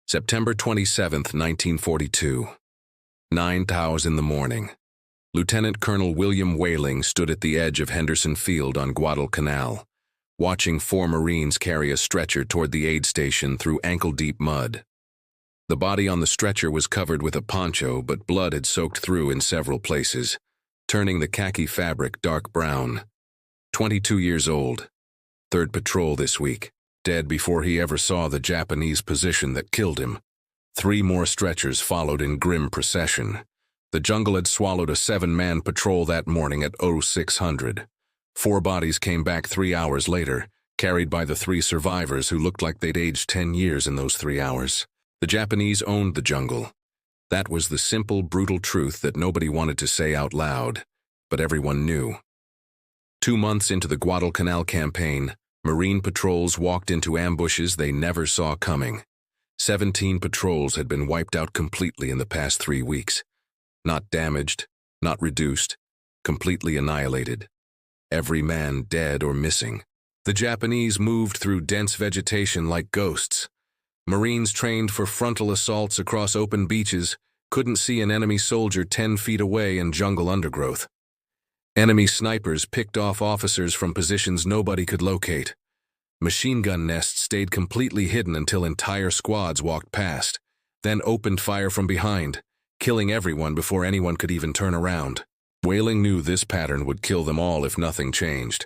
September 27th, 1942. 9 hours in the morning. Lieutenant Colonel William Whaling stood at the edge of Henderson Field on Guadalcanal, watching 4 Marines carry a stretcher toward the aid station through ankle-deep mud. The body on the stretcher was covered with a poncho, but blood had soaked through in several places, turning the khaki fabric dark brown. 22 years old. 3rd patrol this week. Dead before he ever saw the Japanese position that killed him. 3 more stretchers followed in grim procession. The jungle had swallowed a 7-man patrol that morning at 0600. 4 bodies came back 3 hours later, carried by the 3 survivors who looked like they'd aged 10 years in those 3 hours. The Japanese owned the jungle. That was the simple, brutal truth that nobody wanted to say out loud, but everyone knew. 2 months into the Guadalcanal campaign, Marine patrols walked into ambushes they never saw coming. 17 patrols had been wiped out completely in the past 3 weeks. Not damaged, not reduced, completely annihilated. Every man dead or missing. The Japanese moved through dense vegetation like ghosts. Marines trained for frontal assaults across open beaches couldn't see an enemy soldier 10 feet away in jungle undergrowth. Enemy snipers picked off officers from positions nobody could locate. Machine gun nests stayed completely hidden until entire squads walked past, then opened fire from behind, killing everyone before anyone could even turn around. Whaling knew this pattern would kill them all if nothing changed.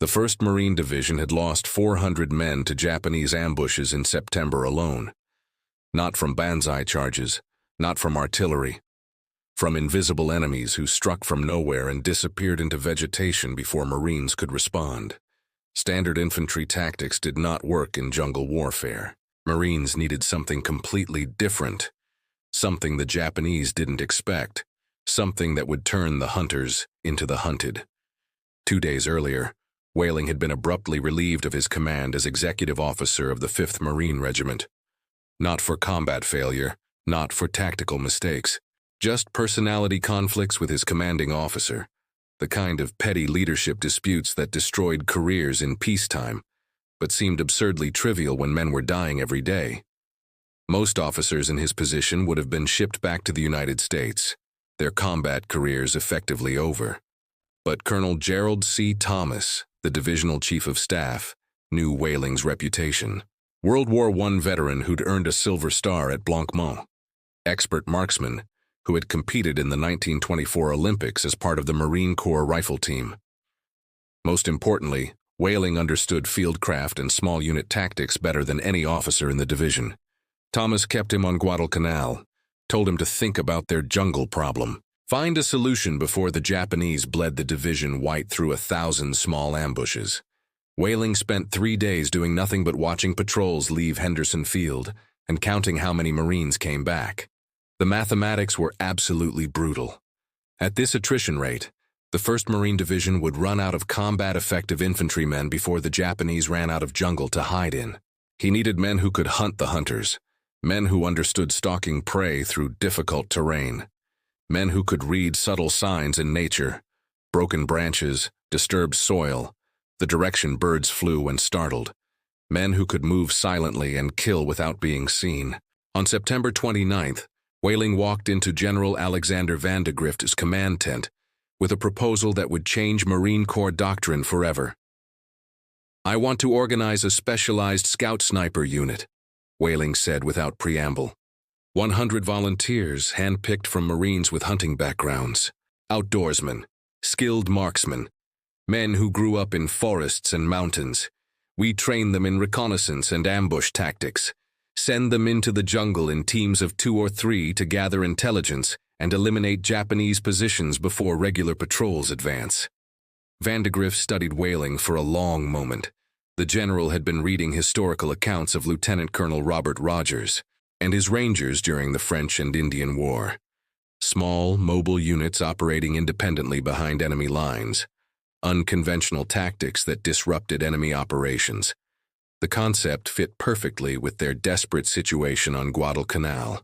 The 1st Marine Division had lost 400 men to Japanese ambushes in September alone. Not from Banzai charges, not from artillery. From invisible enemies who struck from nowhere and disappeared into vegetation before Marines could respond. Standard infantry tactics did not work in jungle warfare. Marines needed something completely different. Something the Japanese didn't expect. Something that would turn the hunters into the hunted. 2 days earlier, Whaling had been abruptly relieved of his command as executive officer of the 5th Marine Regiment. Not for combat failure, not for tactical mistakes. Just personality conflicts with his commanding officer, the kind of petty leadership disputes that destroyed careers in peacetime, but seemed absurdly trivial when men were dying every day. Most officers in his position would have been shipped back to the United States, their combat careers effectively over. But Colonel Gerald C. Thomas, the divisional chief of staff, knew Whaling's reputation. World War I veteran who'd earned a Silver Star at Blancmont. Expert marksman, who had competed in the 1924 Olympics as part of the Marine Corps rifle team. Most importantly, Whaling understood fieldcraft and small unit tactics better than any officer in the division. Thomas kept him on Guadalcanal, told him to think about their jungle problem. Find a solution before the Japanese bled the division white through 1,000 small ambushes. Whaling spent 3 days doing nothing but watching patrols leave Henderson Field and counting how many Marines came back. The mathematics were absolutely brutal. At this attrition rate, the 1st Marine Division would run out of combat-effective infantrymen before the Japanese ran out of jungle to hide in. He needed men who could hunt the hunters, men who understood stalking prey through difficult terrain, men who could read subtle signs in nature, broken branches, disturbed soil, the direction birds flew when startled, men who could move silently and kill without being seen. On September 29th, Whaling walked into General Alexander van de Grift's command tent with a proposal that would change Marine Corps doctrine forever. "I want to organize a specialized scout sniper unit," Whaling said without preamble. 100 volunteers handpicked from Marines with hunting backgrounds, outdoorsmen, skilled marksmen, men who grew up in forests and mountains. We train them in reconnaissance and ambush tactics. Send them into the jungle in teams of 2 or 3 to gather intelligence and eliminate Japanese positions before regular patrols advance. Van de Grift studied Whaling for a long moment. The general had been reading historical accounts of Lieutenant Colonel Robert Rogers and his Rangers during the French and Indian War. Small, mobile units operating independently behind enemy lines. Unconventional tactics that disrupted enemy operations. The concept fit perfectly with their desperate situation on Guadalcanal.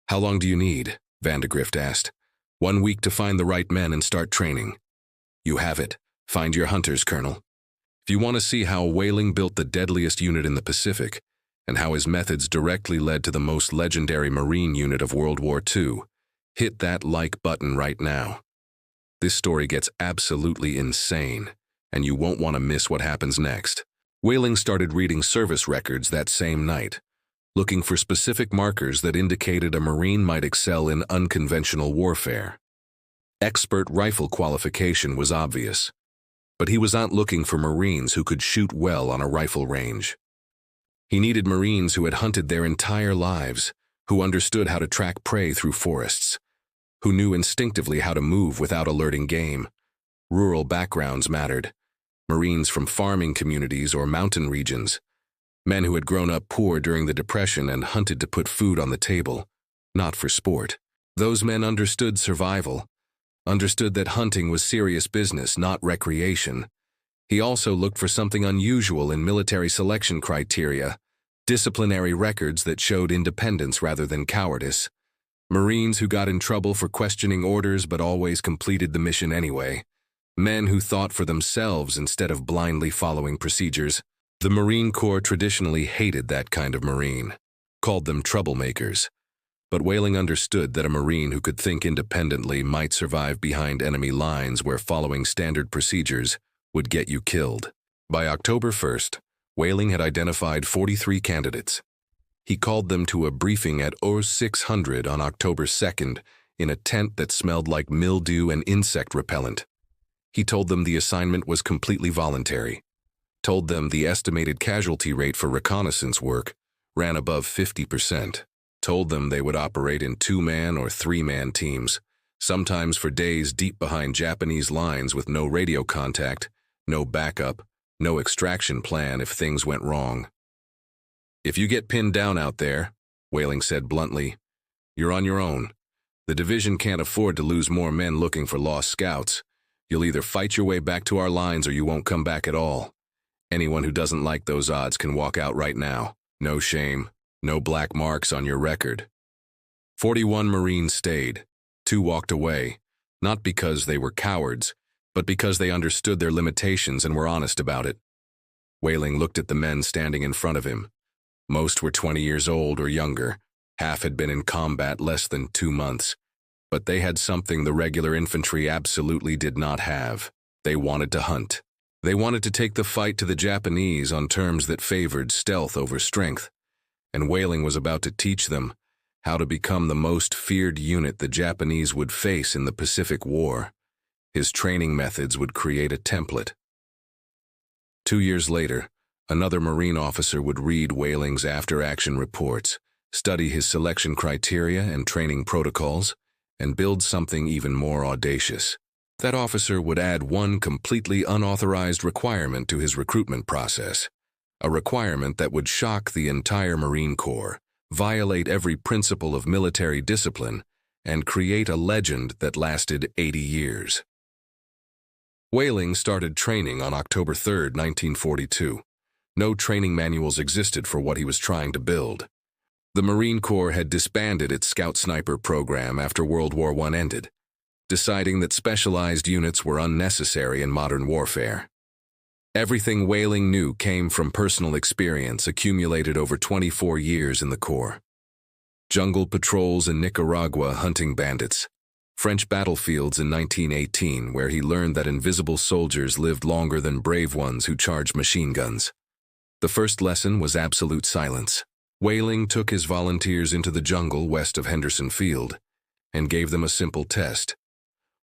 "How long do you need?" Van de Grift asked. 1 week to find the right men and start training." "You have it. Find your hunters, Colonel." If you want to see how Whaling built the deadliest unit in the Pacific, and how his methods directly led to the most legendary Marine unit of World War II. Hit that like button right now. This story gets absolutely insane, and you won't want to miss what happens next. Whaling started reading service records that same night, looking for specific markers that indicated a Marine might excel in unconventional warfare. Expert rifle qualification was obvious, but he was not looking for Marines who could shoot well on a rifle range. He needed Marines who had hunted their entire lives, who understood how to track prey through forests, who knew instinctively how to move without alerting game. Rural backgrounds mattered. Marines from farming communities or mountain regions, men who had grown up poor during the Depression and hunted to put food on the table, not for sport. Those men understood survival, understood that hunting was serious business, not recreation. He also looked for something unusual in military selection criteria, disciplinary records that showed independence rather than cowardice. Marines who got in trouble for questioning orders but always completed the mission anyway. Men who thought for themselves instead of blindly following procedures. The Marine Corps traditionally hated that kind of Marine, called them troublemakers. But Whaling understood that a Marine who could think independently might survive behind enemy lines where following standard procedures would get you killed. By October 1st, Whaling had identified 43 candidates. He called them to a briefing at OR 600 on October 2nd in a tent that smelled like mildew and insect repellent. He told them the assignment was completely voluntary, told them the estimated casualty rate for reconnaissance work ran above 50%, told them they would operate in 2-man or 3-man teams, sometimes for days deep behind Japanese lines with no radio contact, no backup, no extraction plan if things went wrong. "If you get pinned down out there," Whaling said bluntly, "you're on your own. The division can't afford to lose more men looking for lost scouts. You'll either fight your way back to our lines or you won't come back at all. Anyone who doesn't like those odds can walk out right now. No shame, no black marks on your record." 41 Marines stayed. 2 walked away, not because they were cowards, but because they understood their limitations and were honest about it. Whaling looked at the men standing in front of him. Most were 20 years old or younger. Half had been in combat less than 2 months. But they had something the regular infantry absolutely did not have. They wanted to hunt. They wanted to take the fight to the Japanese on terms that favored stealth over strength. And Whaling was about to teach them how to become the most feared unit the Japanese would face in the Pacific War. His training methods would create a template. 2 years later, another Marine officer would read Whaling's after-action reports, study his selection criteria and training protocols, and build something even more audacious. That officer would add one completely unauthorized requirement to his recruitment process, a requirement that would shock the entire Marine Corps, violate every principle of military discipline, and create a legend that lasted 80 years. Whaling started training on October 3, 1942. No training manuals existed for what he was trying to build. The Marine Corps had disbanded its Scout Sniper program after World War I ended, deciding that specialized units were unnecessary in modern warfare. Everything Whaling knew came from personal experience accumulated over 24 years in the Corps. Jungle patrols in Nicaragua hunting bandits, French battlefields in 1918 where he learned that invisible soldiers lived longer than brave ones who charged machine guns. The first lesson was absolute silence. Whaling took his volunteers into the jungle west of Henderson Field and gave them a simple test.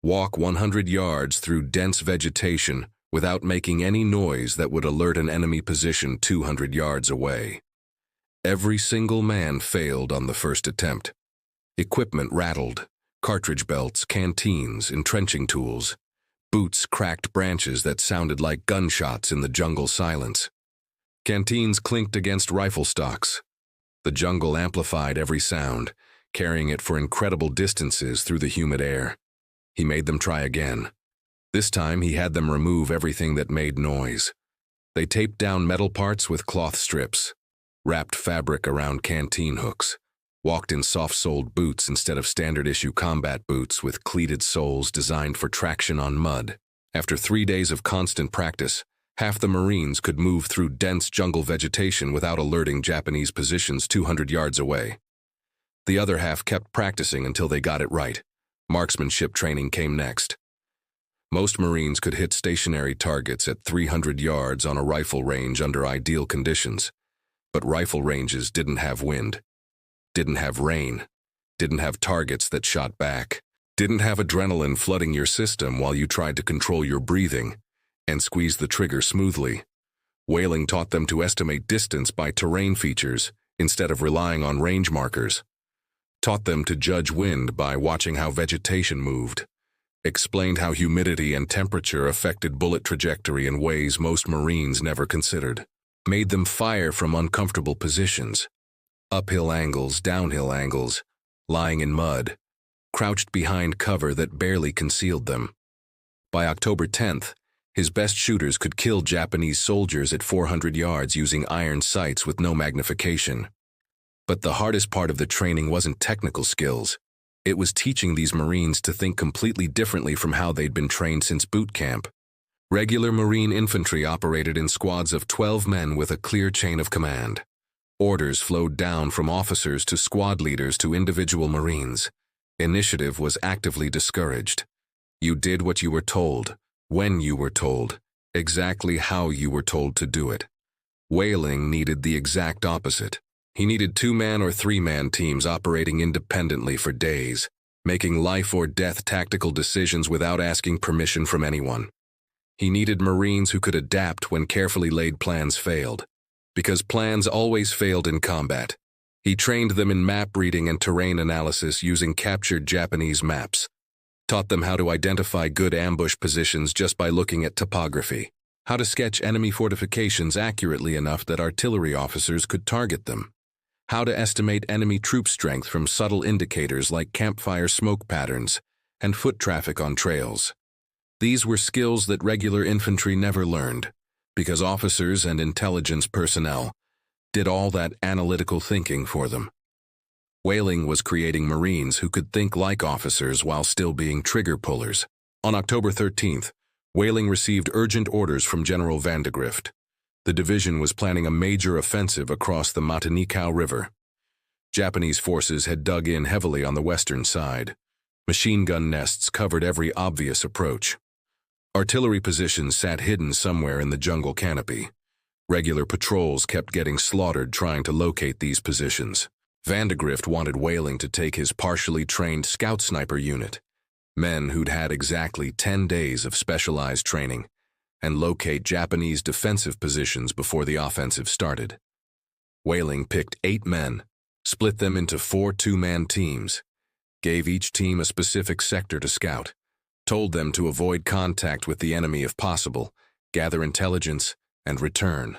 Walk 100 yards through dense vegetation without making any noise that would alert an enemy position 200 yards away. Every single man failed on the first attempt. Equipment rattled, cartridge belts, canteens, entrenching tools. Boots cracked branches that sounded like gunshots in the jungle silence. Canteens clinked against rifle stocks. The jungle amplified every sound, carrying it for incredible distances through the humid air. He made them try again. This time he had them remove everything that made noise. They taped down metal parts with cloth strips, wrapped fabric around canteen hooks, walked in soft-soled boots instead of standard-issue combat boots with cleated soles designed for traction on mud. After 3 days of constant practice, Half the Marines could move through dense jungle vegetation without alerting Japanese positions 200 yards away. The other half kept practicing until they got it right. Marksmanship training came next. Most Marines could hit stationary targets at 300 yards on a rifle range under ideal conditions. But rifle ranges didn't have wind, didn't have rain, didn't have targets that shot back, didn't have adrenaline flooding your system while you tried to control your breathing and squeeze the trigger smoothly. Whaling taught them to estimate distance by terrain features instead of relying on range markers. Taught them to judge wind by watching how vegetation moved. Explained how humidity and temperature affected bullet trajectory in ways most Marines never considered. Made them fire from uncomfortable positions. Uphill angles, downhill angles, lying in mud, crouched behind cover that barely concealed them. By October 10th, his best shooters could kill Japanese soldiers at 400 yards using iron sights with no magnification. But the hardest part of the training wasn't technical skills. It was teaching these Marines to think completely differently from how they'd been trained since boot camp. Regular Marine infantry operated in squads of 12 men with a clear chain of command. Orders flowed down from officers to squad leaders to individual Marines. Initiative was actively discouraged. You did what you were told, when you were told, exactly how you were told to do it. Whaling needed the exact opposite. He needed 2-man or 3-man teams operating independently for days, making life-or-death tactical decisions without asking permission from anyone. He needed Marines who could adapt when carefully laid plans failed, because plans always failed in combat. He trained them in map reading and terrain analysis using captured Japanese maps. Taught them how to identify good ambush positions just by looking at topography. How to sketch enemy fortifications accurately enough that artillery officers could target them. How to estimate enemy troop strength from subtle indicators like campfire smoke patterns and foot traffic on trails. These were skills that regular infantry never learned, because officers and intelligence personnel did all that analytical thinking for them. Whaling was creating Marines who could think like officers while still being trigger pullers. On October 13th, Whaling received urgent orders from General Vandegrift. The division was planning a major offensive across the Matanikau River. Japanese forces had dug in heavily on the western side. Machine gun nests covered every obvious approach. Artillery positions sat hidden somewhere in the jungle canopy. Regular patrols kept getting slaughtered trying to locate these positions. Vandegrift wanted Whaling to take his partially trained scout sniper unit, men who'd had exactly 10 days of specialized training, and locate Japanese defensive positions before the offensive started. Whaling picked 8 men, split them into 4 2-man teams, gave each team a specific sector to scout, told them to avoid contact with the enemy if possible, gather intelligence, and return.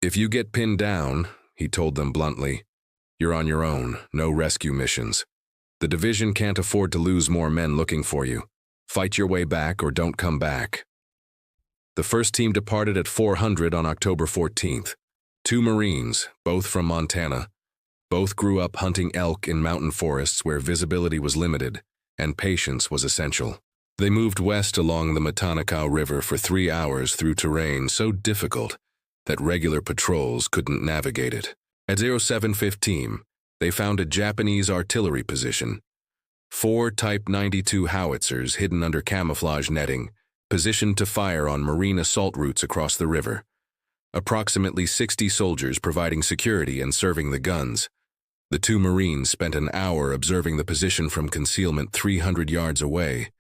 If you get pinned down, he told them bluntly, you're on your own, no rescue missions. The division can't afford to lose more men looking for you. Fight your way back or don't come back. The first team departed at 400 on October 14th. 2 Marines, both from Montana. Both grew up hunting elk in mountain forests where visibility was limited and patience was essential. They moved west along the Matanikau River for 3 hours through terrain so difficult that regular patrols couldn't navigate it. At 0715, they found a Japanese artillery position. 4 Type 92 howitzers hidden under camouflage netting, positioned to fire on Marine assault routes across the river. Approximately 60 soldiers providing security and serving the guns. The 2 Marines spent an hour observing the position from concealment 300 yards away.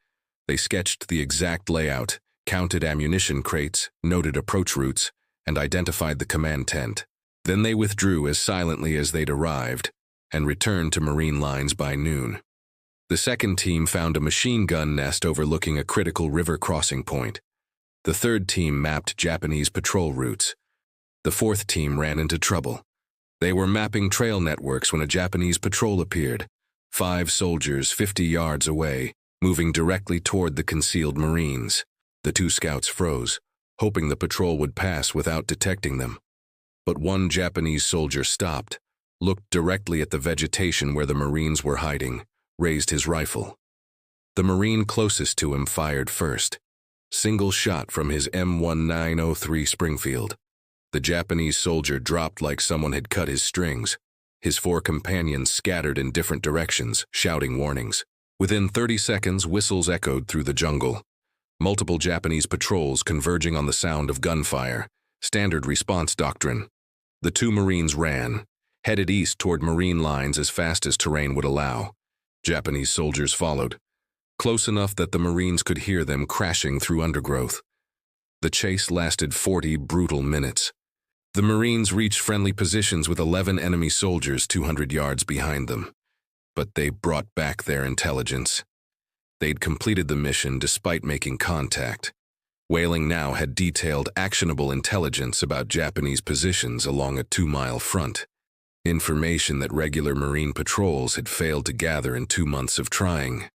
They sketched the exact layout, counted ammunition crates, noted approach routes, and identified the command tent. Then they withdrew as silently as they'd arrived and returned to Marine lines by noon. The second team found a machine gun nest overlooking a critical river crossing point. The third team mapped Japanese patrol routes. The fourth team ran into trouble. They were mapping trail networks when a Japanese patrol appeared, 5 soldiers 50 yards away, moving directly toward the concealed Marines. The 2 scouts froze, hoping the patrol would pass without detecting them. But one Japanese soldier stopped, looked directly at the vegetation where the Marines were hiding, raised his rifle. The Marine closest to him fired first. Single shot from his M1903 Springfield. The Japanese soldier dropped like someone had cut his strings. His 4 companions scattered in different directions, shouting warnings. Within 30 seconds, whistles echoed through the jungle. Multiple Japanese patrols converging on the sound of gunfire. Standard response doctrine. The 2 Marines ran, headed east toward Marine lines as fast as terrain would allow. Japanese soldiers followed, close enough that the Marines could hear them crashing through undergrowth. The chase lasted 40 brutal minutes. The Marines reached friendly positions with 11 enemy soldiers 200 yards behind them. But they brought back their intelligence. They'd completed the mission despite making contact. Whaling now had detailed, actionable intelligence about Japanese positions along a 2-mile front. Information that regular Marine patrols had failed to gather in 2 months of trying.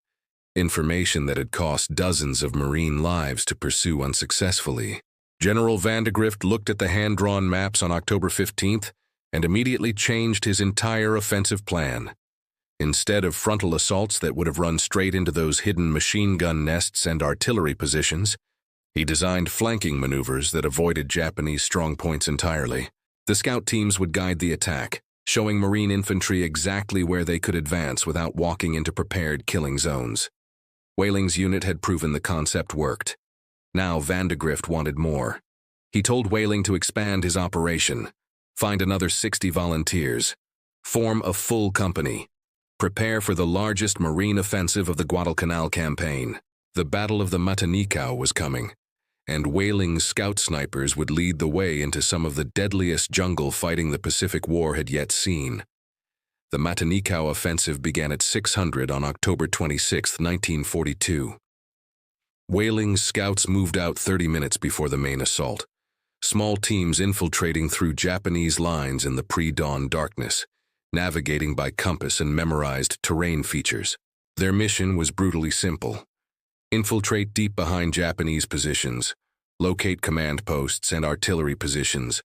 Information that had cost dozens of Marine lives to pursue unsuccessfully. General Vandegrift looked at the hand-drawn maps on October 15th and immediately changed his entire offensive plan. Instead of frontal assaults that would have run straight into those hidden machine gun nests and artillery positions, he designed flanking maneuvers that avoided Japanese strong points entirely. The scout teams would guide the attack, showing Marine infantry exactly where they could advance without walking into prepared killing zones. Whaling's unit had proven the concept worked. Now Vandegrift wanted more. He told Whaling to expand his operation, find another 60 volunteers, form a full company, prepare for the largest Marine offensive of the Guadalcanal campaign. The Battle of the Matanikau was coming, and Whaling's scout snipers would lead the way into some of the deadliest jungle fighting the Pacific War had yet seen. The Matanikau offensive began at 600 on October 26, 1942. Whaling's scouts moved out 30 minutes before the main assault, small teams infiltrating through Japanese lines in the pre-dawn darkness, navigating by compass and memorized terrain features. Their mission was brutally simple. Infiltrate deep behind Japanese positions, locate command posts and artillery positions,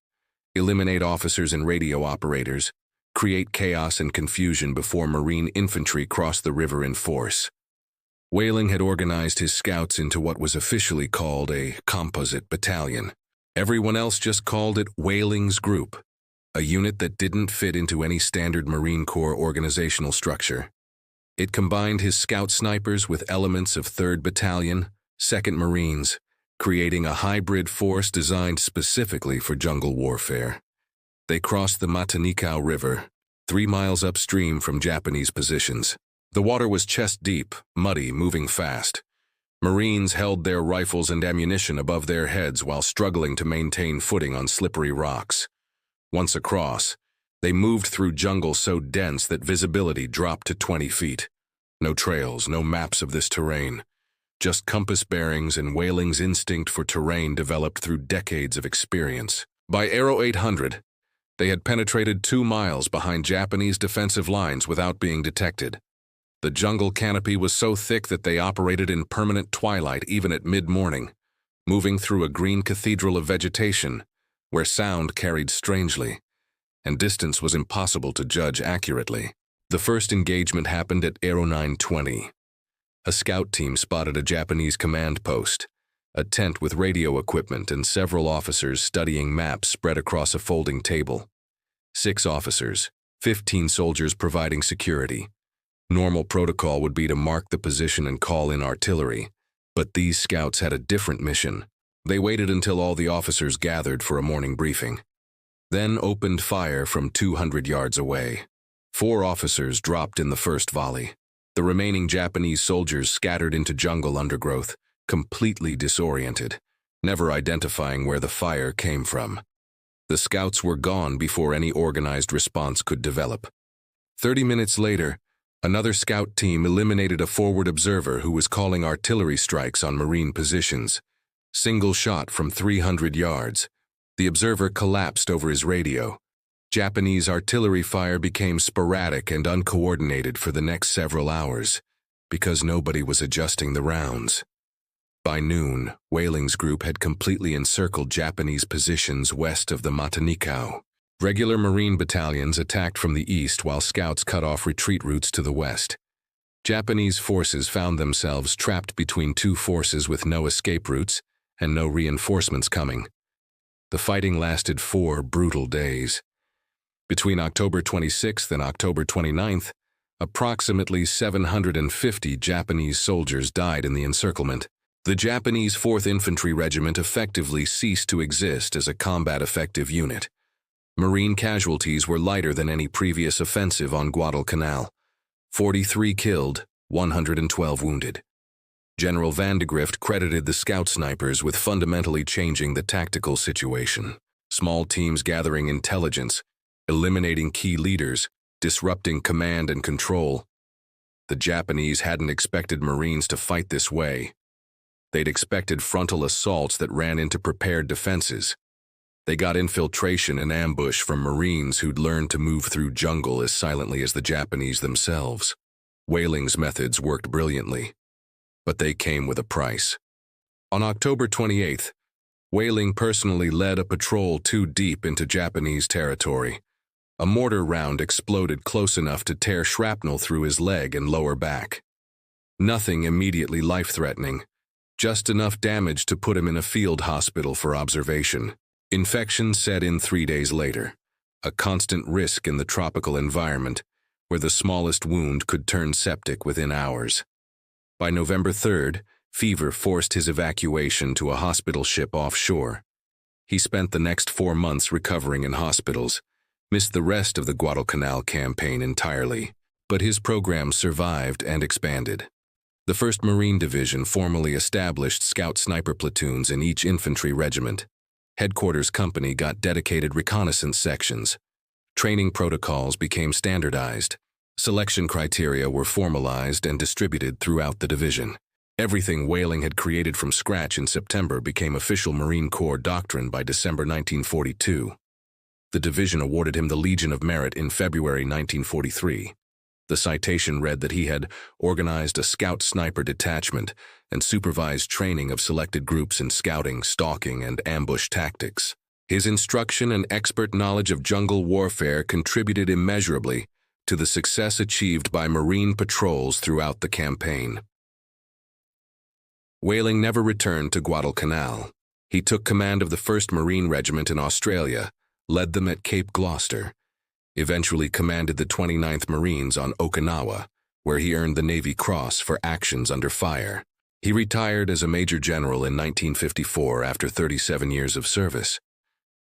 eliminate officers and radio operators, create chaos and confusion before Marine infantry crossed the river in force. Whaling had organized his scouts into what was officially called a composite battalion. Everyone else just called it Whaling's Group, a unit that didn't fit into any standard Marine Corps organizational structure. It combined his scout snipers with elements of 3rd Battalion, 2nd Marines, creating a hybrid force designed specifically for jungle warfare. They crossed the Matanikau River, 3 miles upstream from Japanese positions. The water was chest-deep, muddy, moving fast. Marines held their rifles and ammunition above their heads while struggling to maintain footing on slippery rocks. Once across, they moved through jungle so dense that visibility dropped to 20 feet. No trails, no maps of this terrain. Just compass bearings and Whaling's instinct for terrain developed through decades of experience. By Aero 800, they had penetrated 2 miles behind Japanese defensive lines without being detected. The jungle canopy was so thick that they operated in permanent twilight even at mid-morning, moving through a green cathedral of vegetation where sound carried strangely, and distance was impossible to judge accurately. The first engagement happened at Aero 920. A scout team spotted a Japanese command post, a tent with radio equipment and several officers studying maps spread across a folding table. 6 officers, 15 soldiers providing security. Normal protocol would be to mark the position and call in artillery, but these scouts had a different mission. They waited until all the officers gathered for a morning briefing, then opened fire from 200 yards away. 4 officers dropped in the first volley. The remaining Japanese soldiers scattered into jungle undergrowth, completely disoriented, never identifying where the fire came from. The scouts were gone before any organized response could develop. 30 minutes later, another scout team eliminated a forward observer who was calling artillery strikes on Marine positions. Single shot from 300 yards. The observer collapsed over his radio. Japanese artillery fire became sporadic and uncoordinated for the next several hours, because nobody was adjusting the rounds. By noon, Whaling's group had completely encircled Japanese positions west of the Matanikau. Regular Marine battalions attacked from the east while scouts cut off retreat routes to the west. Japanese forces found themselves trapped between two forces with no escape routes and no reinforcements coming. The fighting lasted 4 brutal days. Between October 26th and October 29th, approximately 750 Japanese soldiers died in the encirclement. The Japanese 4th Infantry Regiment effectively ceased to exist as a combat-effective unit. Marine casualties were lighter than any previous offensive on Guadalcanal. 43 killed, 112 wounded. General Vandegrift credited the scout snipers with fundamentally changing the tactical situation. Small teams gathering intelligence, eliminating key leaders, disrupting command and control. The Japanese hadn't expected Marines to fight this way. They'd expected frontal assaults that ran into prepared defenses. They got infiltration and ambush from Marines who'd learned to move through jungle as silently as the Japanese themselves. Whaling's methods worked brilliantly, but they came with a price. On October 28th, Whaling personally led a patrol 2 deep into Japanese territory. A mortar round exploded close enough to tear shrapnel through his leg and lower back. Nothing immediately life-threatening, just enough damage to put him in a field hospital for observation. Infection set in 3 days later, a constant risk in the tropical environment where the smallest wound could turn septic within hours. By November 3rd, fever forced his evacuation to a hospital ship offshore. He spent the next 4 months recovering in hospitals, missed the rest of the Guadalcanal campaign entirely, but his program survived and expanded. The 1st Marine Division formally established scout sniper platoons in each infantry regiment. Headquarters Company got dedicated reconnaissance sections. Training protocols became standardized. Selection criteria were formalized and distributed throughout the division. Everything Whaling had created from scratch in September became official Marine Corps doctrine by December 1942. The division awarded him the Legion of Merit in February 1943. The citation read that he had organized a scout sniper detachment and supervised training of selected groups in scouting, stalking, and ambush tactics. His instruction and expert knowledge of jungle warfare contributed immeasurably to the success achieved by Marine patrols throughout the campaign. Whaling never returned to Guadalcanal. He took command of the 1st Marine Regiment in Australia, led them at Cape Gloucester, eventually commanded the 29th Marines on Okinawa, where he earned the Navy Cross for actions under fire. He retired as a Major General in 1954 after 37 years of service.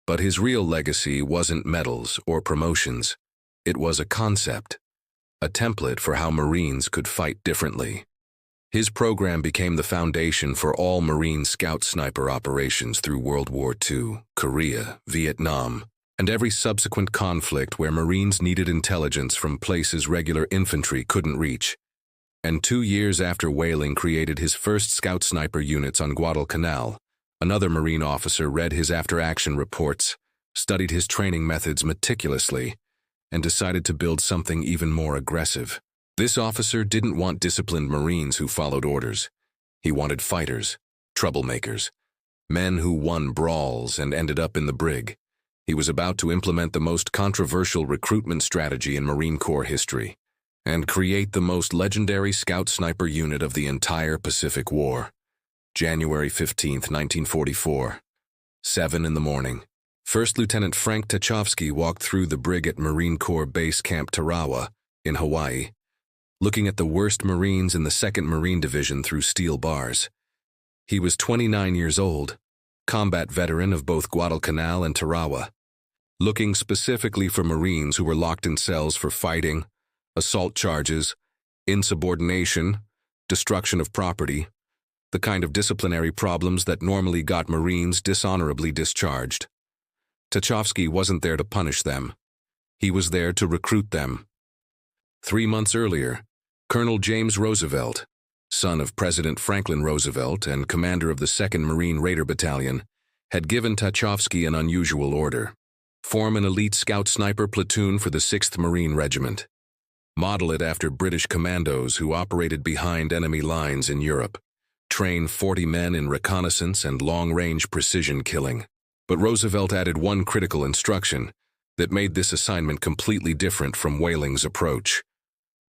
But his real legacy wasn't medals or promotions. It was a concept, a template for how Marines could fight differently. His program became the foundation for all Marine scout sniper operations through World War II, Korea, Vietnam, and every subsequent conflict where Marines needed intelligence from places regular infantry couldn't reach. And 2 years after Whaling created his first scout sniper units on Guadalcanal, another Marine officer read his after-action reports, studied his training methods meticulously, and decided to build something even more aggressive. This officer didn't want disciplined Marines who followed orders. He wanted fighters, troublemakers, men who won brawls and ended up in the Brig. He was about to implement the most controversial recruitment strategy in Marine Corps history and create the most legendary scout sniper unit of the entire Pacific War. January 15, 1944. 7 in the morning. First Lieutenant Frank Tchaikovsky walked through the Brig at Marine Corps Base Camp Tarawa in Hawaii, looking at the worst Marines in the 2nd Marine Division through steel bars. He was 29 years old, combat veteran of both Guadalcanal and Tarawa, looking specifically for Marines who were locked in cells for fighting, assault charges, insubordination, destruction of property, the kind of disciplinary problems that normally got Marines dishonorably discharged. Tchaikovsky wasn't there to punish them. He was there to recruit them. 3 months earlier, Colonel James Roosevelt, son of President Franklin Roosevelt and commander of the 2nd Marine Raider Battalion, had given Tchaikovsky an unusual order: form an elite scout sniper platoon for the 6th Marine Regiment. Model it after British commandos who operated behind enemy lines in Europe. Train 40 men in reconnaissance and long-range precision killing. But Roosevelt added one critical instruction that made this assignment completely different from Whaling's approach.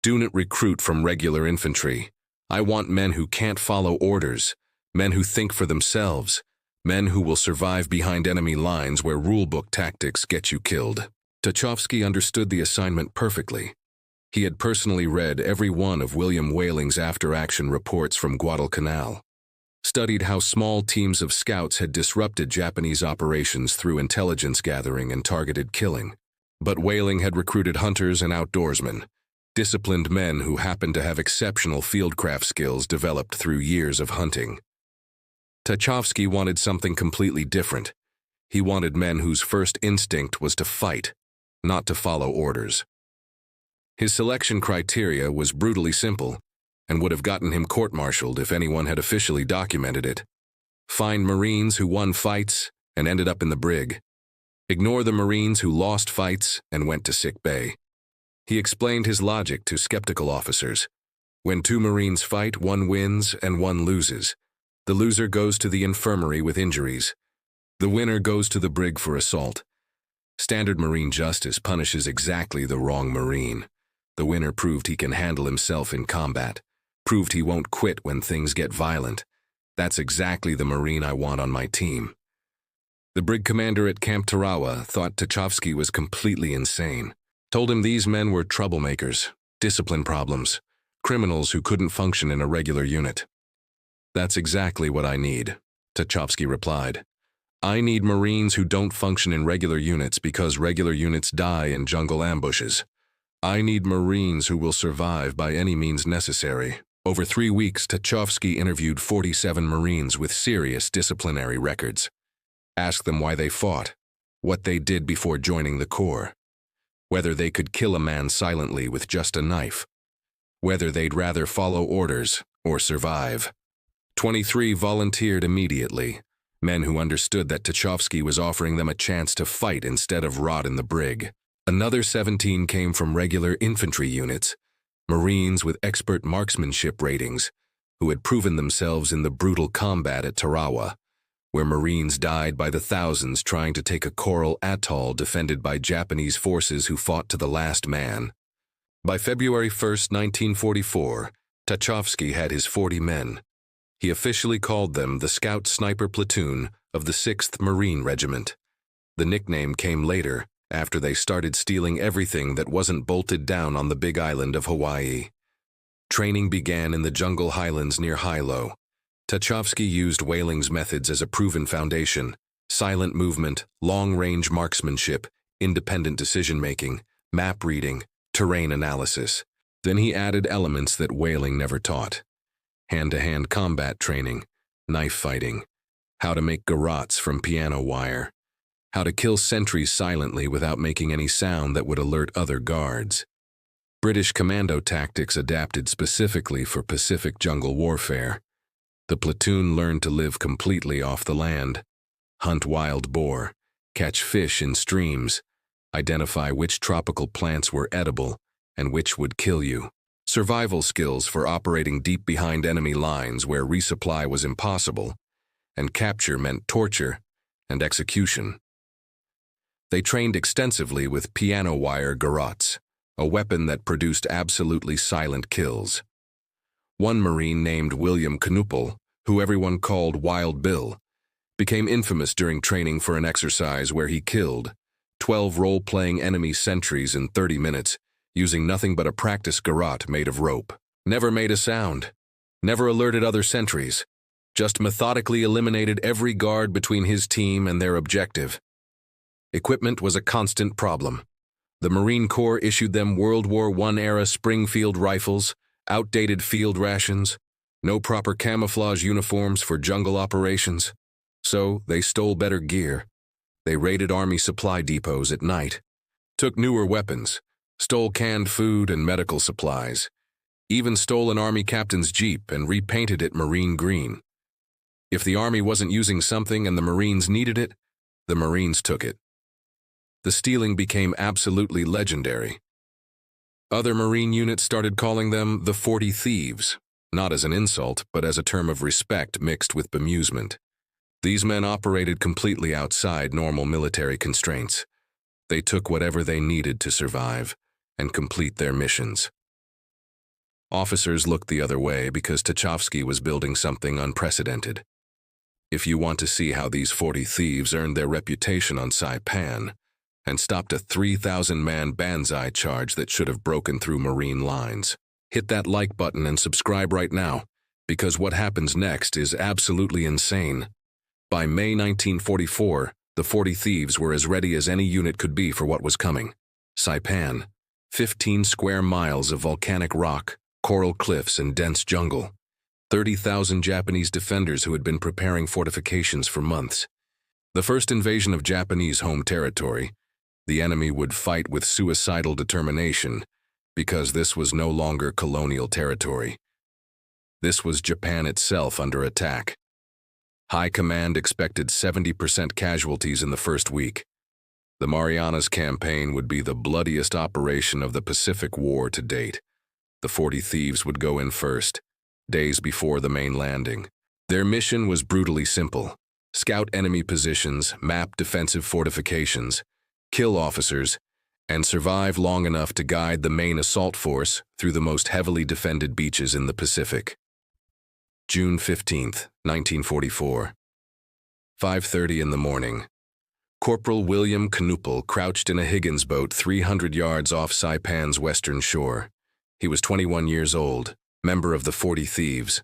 Do not recruit from regular infantry. I want men who can't follow orders, men who think for themselves, men who will survive behind enemy lines where rulebook tactics get you killed. Tucholsky understood the assignment perfectly. He had personally read every one of William Whaling's after-action reports from Guadalcanal, studied how small teams of scouts had disrupted Japanese operations through intelligence gathering and targeted killing. But Whaling had recruited hunters and outdoorsmen, disciplined men who happened to have exceptional fieldcraft skills developed through years of hunting. Tucholsky wanted something completely different. He wanted men whose first instinct was to fight, not to follow orders. His selection criteria was brutally simple and would have gotten him court-martialed if anyone had officially documented it. Find Marines who won fights and ended up in the brig. Ignore the Marines who lost fights and went to sick bay. He explained his logic to skeptical officers. When two Marines fight, one wins and one loses. The loser goes to the infirmary with injuries. The winner goes to the brig for assault. Standard Marine justice punishes exactly the wrong Marine. The winner proved he can handle himself in combat, proved he won't quit when things get violent. That's exactly the Marine I want on my team. The brig commander at Camp Tarawa thought Tucholsky was completely insane, told him these men were troublemakers, discipline problems, criminals who couldn't function in a regular unit. That's exactly what I need, Tucholsky replied. I need Marines who don't function in regular units because regular units die in jungle ambushes. I need Marines who will survive by any means necessary. Over 3 weeks, Tucholsky interviewed 47 Marines with serious disciplinary records. Asked them why they fought, what they did before joining the Corps, whether they could kill a man silently with just a knife, whether they'd rather follow orders or survive. 23 volunteered immediately, men who understood that Tucholsky was offering them a chance to fight instead of rot in the brig. Another 17 came from regular infantry units, Marines with expert marksmanship ratings, who had proven themselves in the brutal combat at Tarawa, where Marines died by the thousands trying to take a coral atoll defended by Japanese forces who fought to the last man. By February 1, 1944, Tucholsky had his 40 men. He officially called them the Scout Sniper Platoon of the 6th Marine Regiment. The nickname came later, after they started stealing everything that wasn't bolted down on the big island of Hawaii. Training began in the jungle highlands near Hilo. Tucholsky used Whaling's methods as a proven foundation: silent movement, long-range marksmanship, independent decision-making, map reading, terrain analysis. Then he added elements that Whaling never taught: hand-to-hand combat training, knife fighting, how to make garrots from piano wire, how to kill sentries silently without making any sound that would alert other guards. British commando tactics adapted specifically for Pacific jungle warfare. The platoon learned to live completely off the land, hunt wild boar, catch fish in streams, identify which tropical plants were edible and which would kill you. Survival skills for operating deep behind enemy lines where resupply was impossible, and capture meant torture and execution. They trained extensively with piano wire garrots, a weapon that produced absolutely silent kills. One Marine named William Knoebel, who everyone called Wild Bill, became infamous during training for an exercise where he killed 12 role-playing enemy sentries in 30 minutes using nothing but a practice garrote made of rope. Never made a sound, never alerted other sentries, just methodically eliminated every guard between his team and their objective. Equipment was a constant problem. The Marine Corps issued them World War I-era Springfield rifles, outdated field rations, no proper camouflage uniforms for jungle operations. So they stole better gear. They raided Army supply depots at night, took newer weapons, stole canned food and medical supplies, even stole an Army captain's Jeep and repainted it marine green. If the Army wasn't using something and the Marines needed it, the Marines took it. The stealing became absolutely legendary. Other Marine units started calling them the 40 Thieves, not as an insult, but as a term of respect mixed with bemusement. These men operated completely outside normal military constraints. They took whatever they needed to survive and complete their missions. Officers looked the other way because Tucholsky was building something unprecedented. If you want to see how these 40 thieves earned their reputation on Saipan and stopped a 3,000-man Banzai charge that should have broken through Marine lines, hit that like button and subscribe right now, because what happens next is absolutely insane. By May 1944, the 40 thieves were as ready as any unit could be for what was coming. Saipan, 15 square miles of volcanic rock, coral cliffs, and dense jungle. 30,000 Japanese defenders who had been preparing fortifications for months. The first invasion of Japanese home territory, the enemy would fight with suicidal determination because this was no longer colonial territory. This was Japan itself under attack. High Command expected 70% casualties in the first week. The Marianas Campaign would be the bloodiest operation of the Pacific War to date. The 40 thieves would go in first, days before the main landing. Their mission was brutally simple: scout enemy positions, map defensive fortifications, kill officers, and survive long enough to guide the main assault force through the most heavily defended beaches in the Pacific. June 15, 1944. 5:30 in the morning. Corporal William Knupel crouched in a Higgins boat 300 yards off Saipan's western shore. He was 21 years old, member of the 40 Thieves,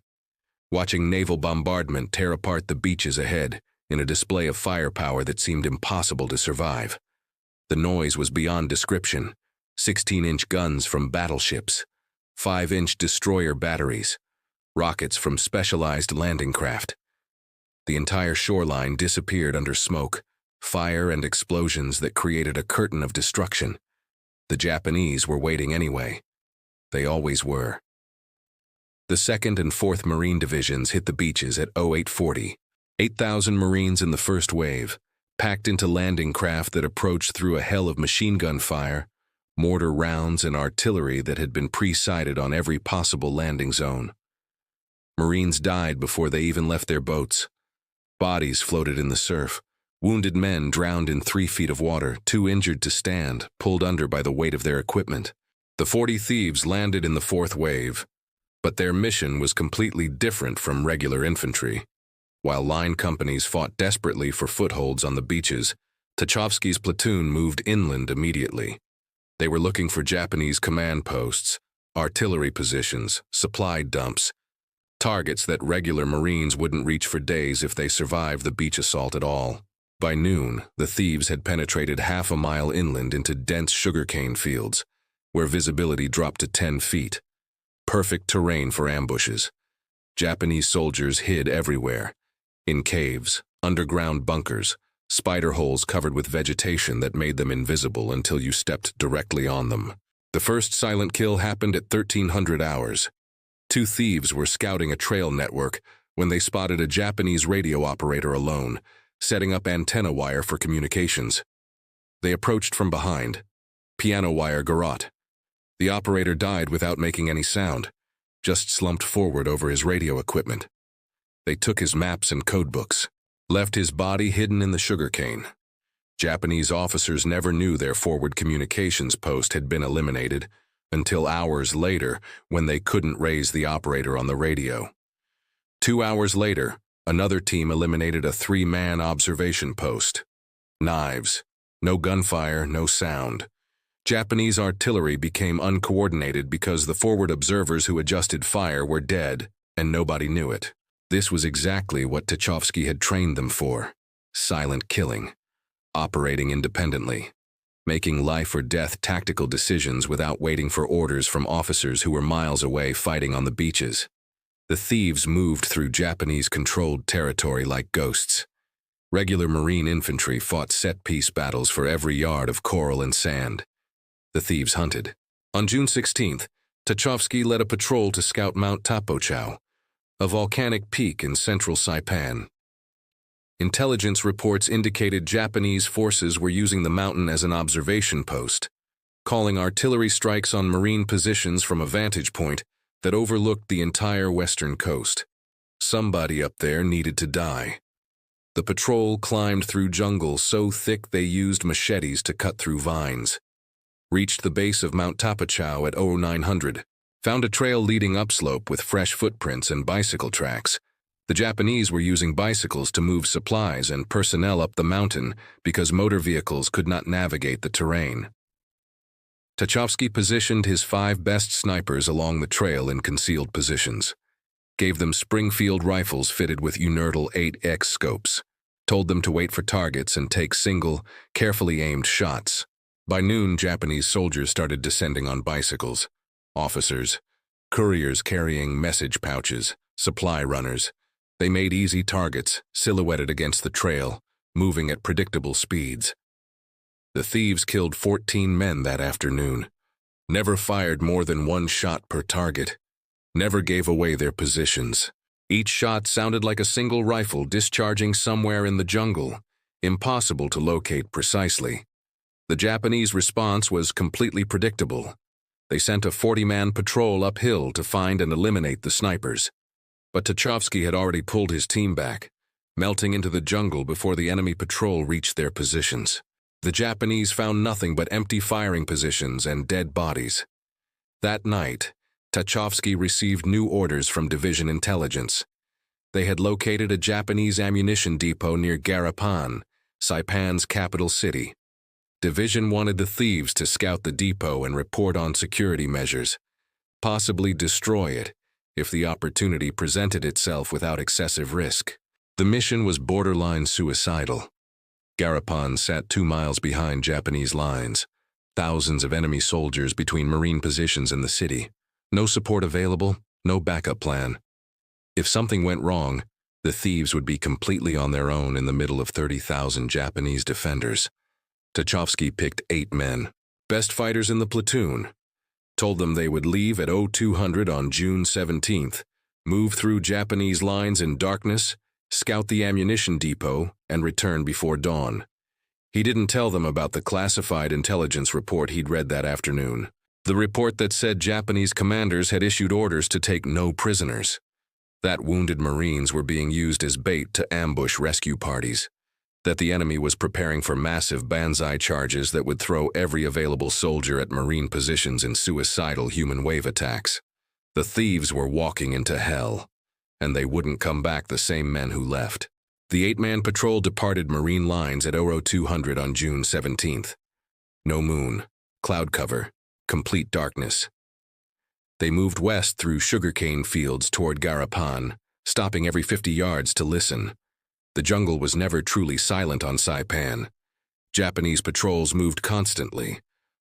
watching naval bombardment tear apart the beaches ahead in a display of firepower that seemed impossible to survive. The noise was beyond description: 16-inch guns from battleships, 5-inch destroyer batteries, rockets from specialized landing craft. The entire shoreline disappeared under smoke, fire, and explosions that created a curtain of destruction. The Japanese were waiting anyway. They always were. The 2nd and 4th Marine Divisions hit the beaches at 0840. 8,000 Marines in the first wave, packed into landing craft that approached through a hell of machine gun fire, mortar rounds, and artillery that had been pre-sighted on every possible landing zone. Marines died before they even left their boats. Bodies floated in the surf. Wounded men drowned in 3 feet of water, too injured to stand, pulled under by the weight of their equipment. The 40 Thieves landed in the 4th wave, but their mission was completely different from regular infantry. While line companies fought desperately for footholds on the beaches, Tucholsky's platoon moved inland immediately. They were looking for Japanese command posts, artillery positions, supply dumps, targets that regular Marines wouldn't reach for days if they survived the beach assault at all. By noon, the thieves had penetrated half a mile inland into dense sugarcane fields, where visibility dropped to 10 feet. Perfect terrain for ambushes. Japanese soldiers hid everywhere, in caves, underground bunkers, spider holes covered with vegetation that made them invisible until you stepped directly on them. The first silent kill happened at 1300 hours. 2 thieves were scouting a trail network when they spotted a Japanese radio operator alone, setting up antenna wire for communications. They approached from behind. Piano wire garrote. The operator died without making any sound, just slumped forward over his radio equipment. They took his maps and codebooks, left his body hidden in the sugarcane. Japanese officers never knew their forward communications post had been eliminated until hours later, when they couldn't raise the operator on the radio. 2 hours later, another team eliminated a 3-man observation post. Knives. No gunfire, no sound. Japanese artillery became uncoordinated because the forward observers who adjusted fire were dead, and nobody knew it. This was exactly what Tucholsky had trained them for: silent killing, operating independently, making life or death tactical decisions without waiting for orders from officers who were miles away fighting on the beaches. The thieves moved through Japanese-controlled territory like ghosts. Regular Marine infantry fought set-piece battles for every yard of coral and sand. The thieves hunted. On June 16th, Tucholsky led a patrol to scout Mount Tapochau, a volcanic peak in central Saipan. Intelligence reports indicated Japanese forces were using the mountain as an observation post, calling artillery strikes on Marine positions from a vantage point that overlooked the entire western coast. Somebody up there needed to die. The patrol climbed through jungle so thick they used machetes to cut through vines. Reached the base of Mount Tapochau at 0900, Found a trail leading upslope with fresh footprints and bicycle tracks. The Japanese were using bicycles to move supplies and personnel up the mountain because motor vehicles could not navigate the terrain. Tucholsky positioned his 5 best snipers along the trail in concealed positions, gave them Springfield rifles fitted with Unertl 8X scopes, told them to wait for targets and take single, carefully aimed shots. By noon, Japanese soldiers started descending on bicycles. Officers, couriers carrying message pouches, supply runners. They made easy targets, silhouetted against the trail, moving at predictable speeds. The thieves killed 14 men that afternoon, never fired more than 1 shot per target, never gave away their positions. Each shot sounded like a single rifle discharging somewhere in the jungle, impossible to locate precisely. The Japanese response was completely predictable. They sent a 40-man patrol uphill to find and eliminate the snipers. But Tucholsky had already pulled his team back, melting into the jungle before the enemy patrol reached their positions. The Japanese found nothing but empty firing positions and dead bodies. That night, Tucholsky received new orders from Division Intelligence. They had located a Japanese ammunition depot near Garapan, Saipan's capital city. Division wanted the thieves to scout the depot and report on security measures, possibly destroy it if the opportunity presented itself without excessive risk. The mission was borderline suicidal. Garapan sat 2 miles behind Japanese lines, thousands of enemy soldiers between Marine positions in the city. No support available, no backup plan. If something went wrong, the thieves would be completely on their own in the middle of 30,000 Japanese defenders. Tucholsky picked 8 men, best fighters in the platoon, told them they would leave at 0200 on June 17th, move through Japanese lines in darkness, scout the ammunition depot, and return before dawn. He didn't tell them about the classified intelligence report he'd read that afternoon, the report that said Japanese commanders had issued orders to take no prisoners, that wounded Marines were being used as bait to ambush rescue parties, that the enemy was preparing for massive Banzai charges that would throw every available soldier at Marine positions in suicidal human wave attacks. The thieves were walking into hell, and they wouldn't come back the same men who left. The 8-man patrol departed Marine lines at 0200 on June 17th. No moon, cloud cover, complete darkness. They moved west through sugarcane fields toward Garapan, stopping every 50 yards to listen. The jungle was never truly silent on Saipan. Japanese patrols moved constantly.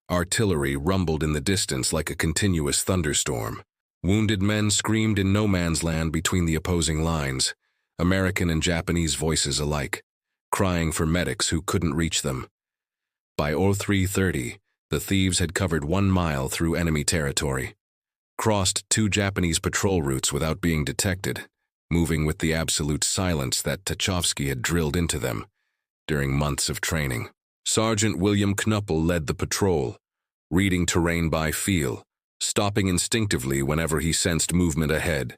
Artillery rumbled in the distance like a continuous thunderstorm. Wounded men screamed in no man's land between the opposing lines, American and Japanese voices alike, crying for medics who couldn't reach them. By 0330, the thieves had covered 1 mile through enemy territory, crossed 2 Japanese patrol routes without being detected, moving with the absolute silence that Tucholsky had drilled into them during months of training. Sergeant William Knuppel led the patrol, reading terrain by feel, stopping instinctively whenever he sensed movement ahead.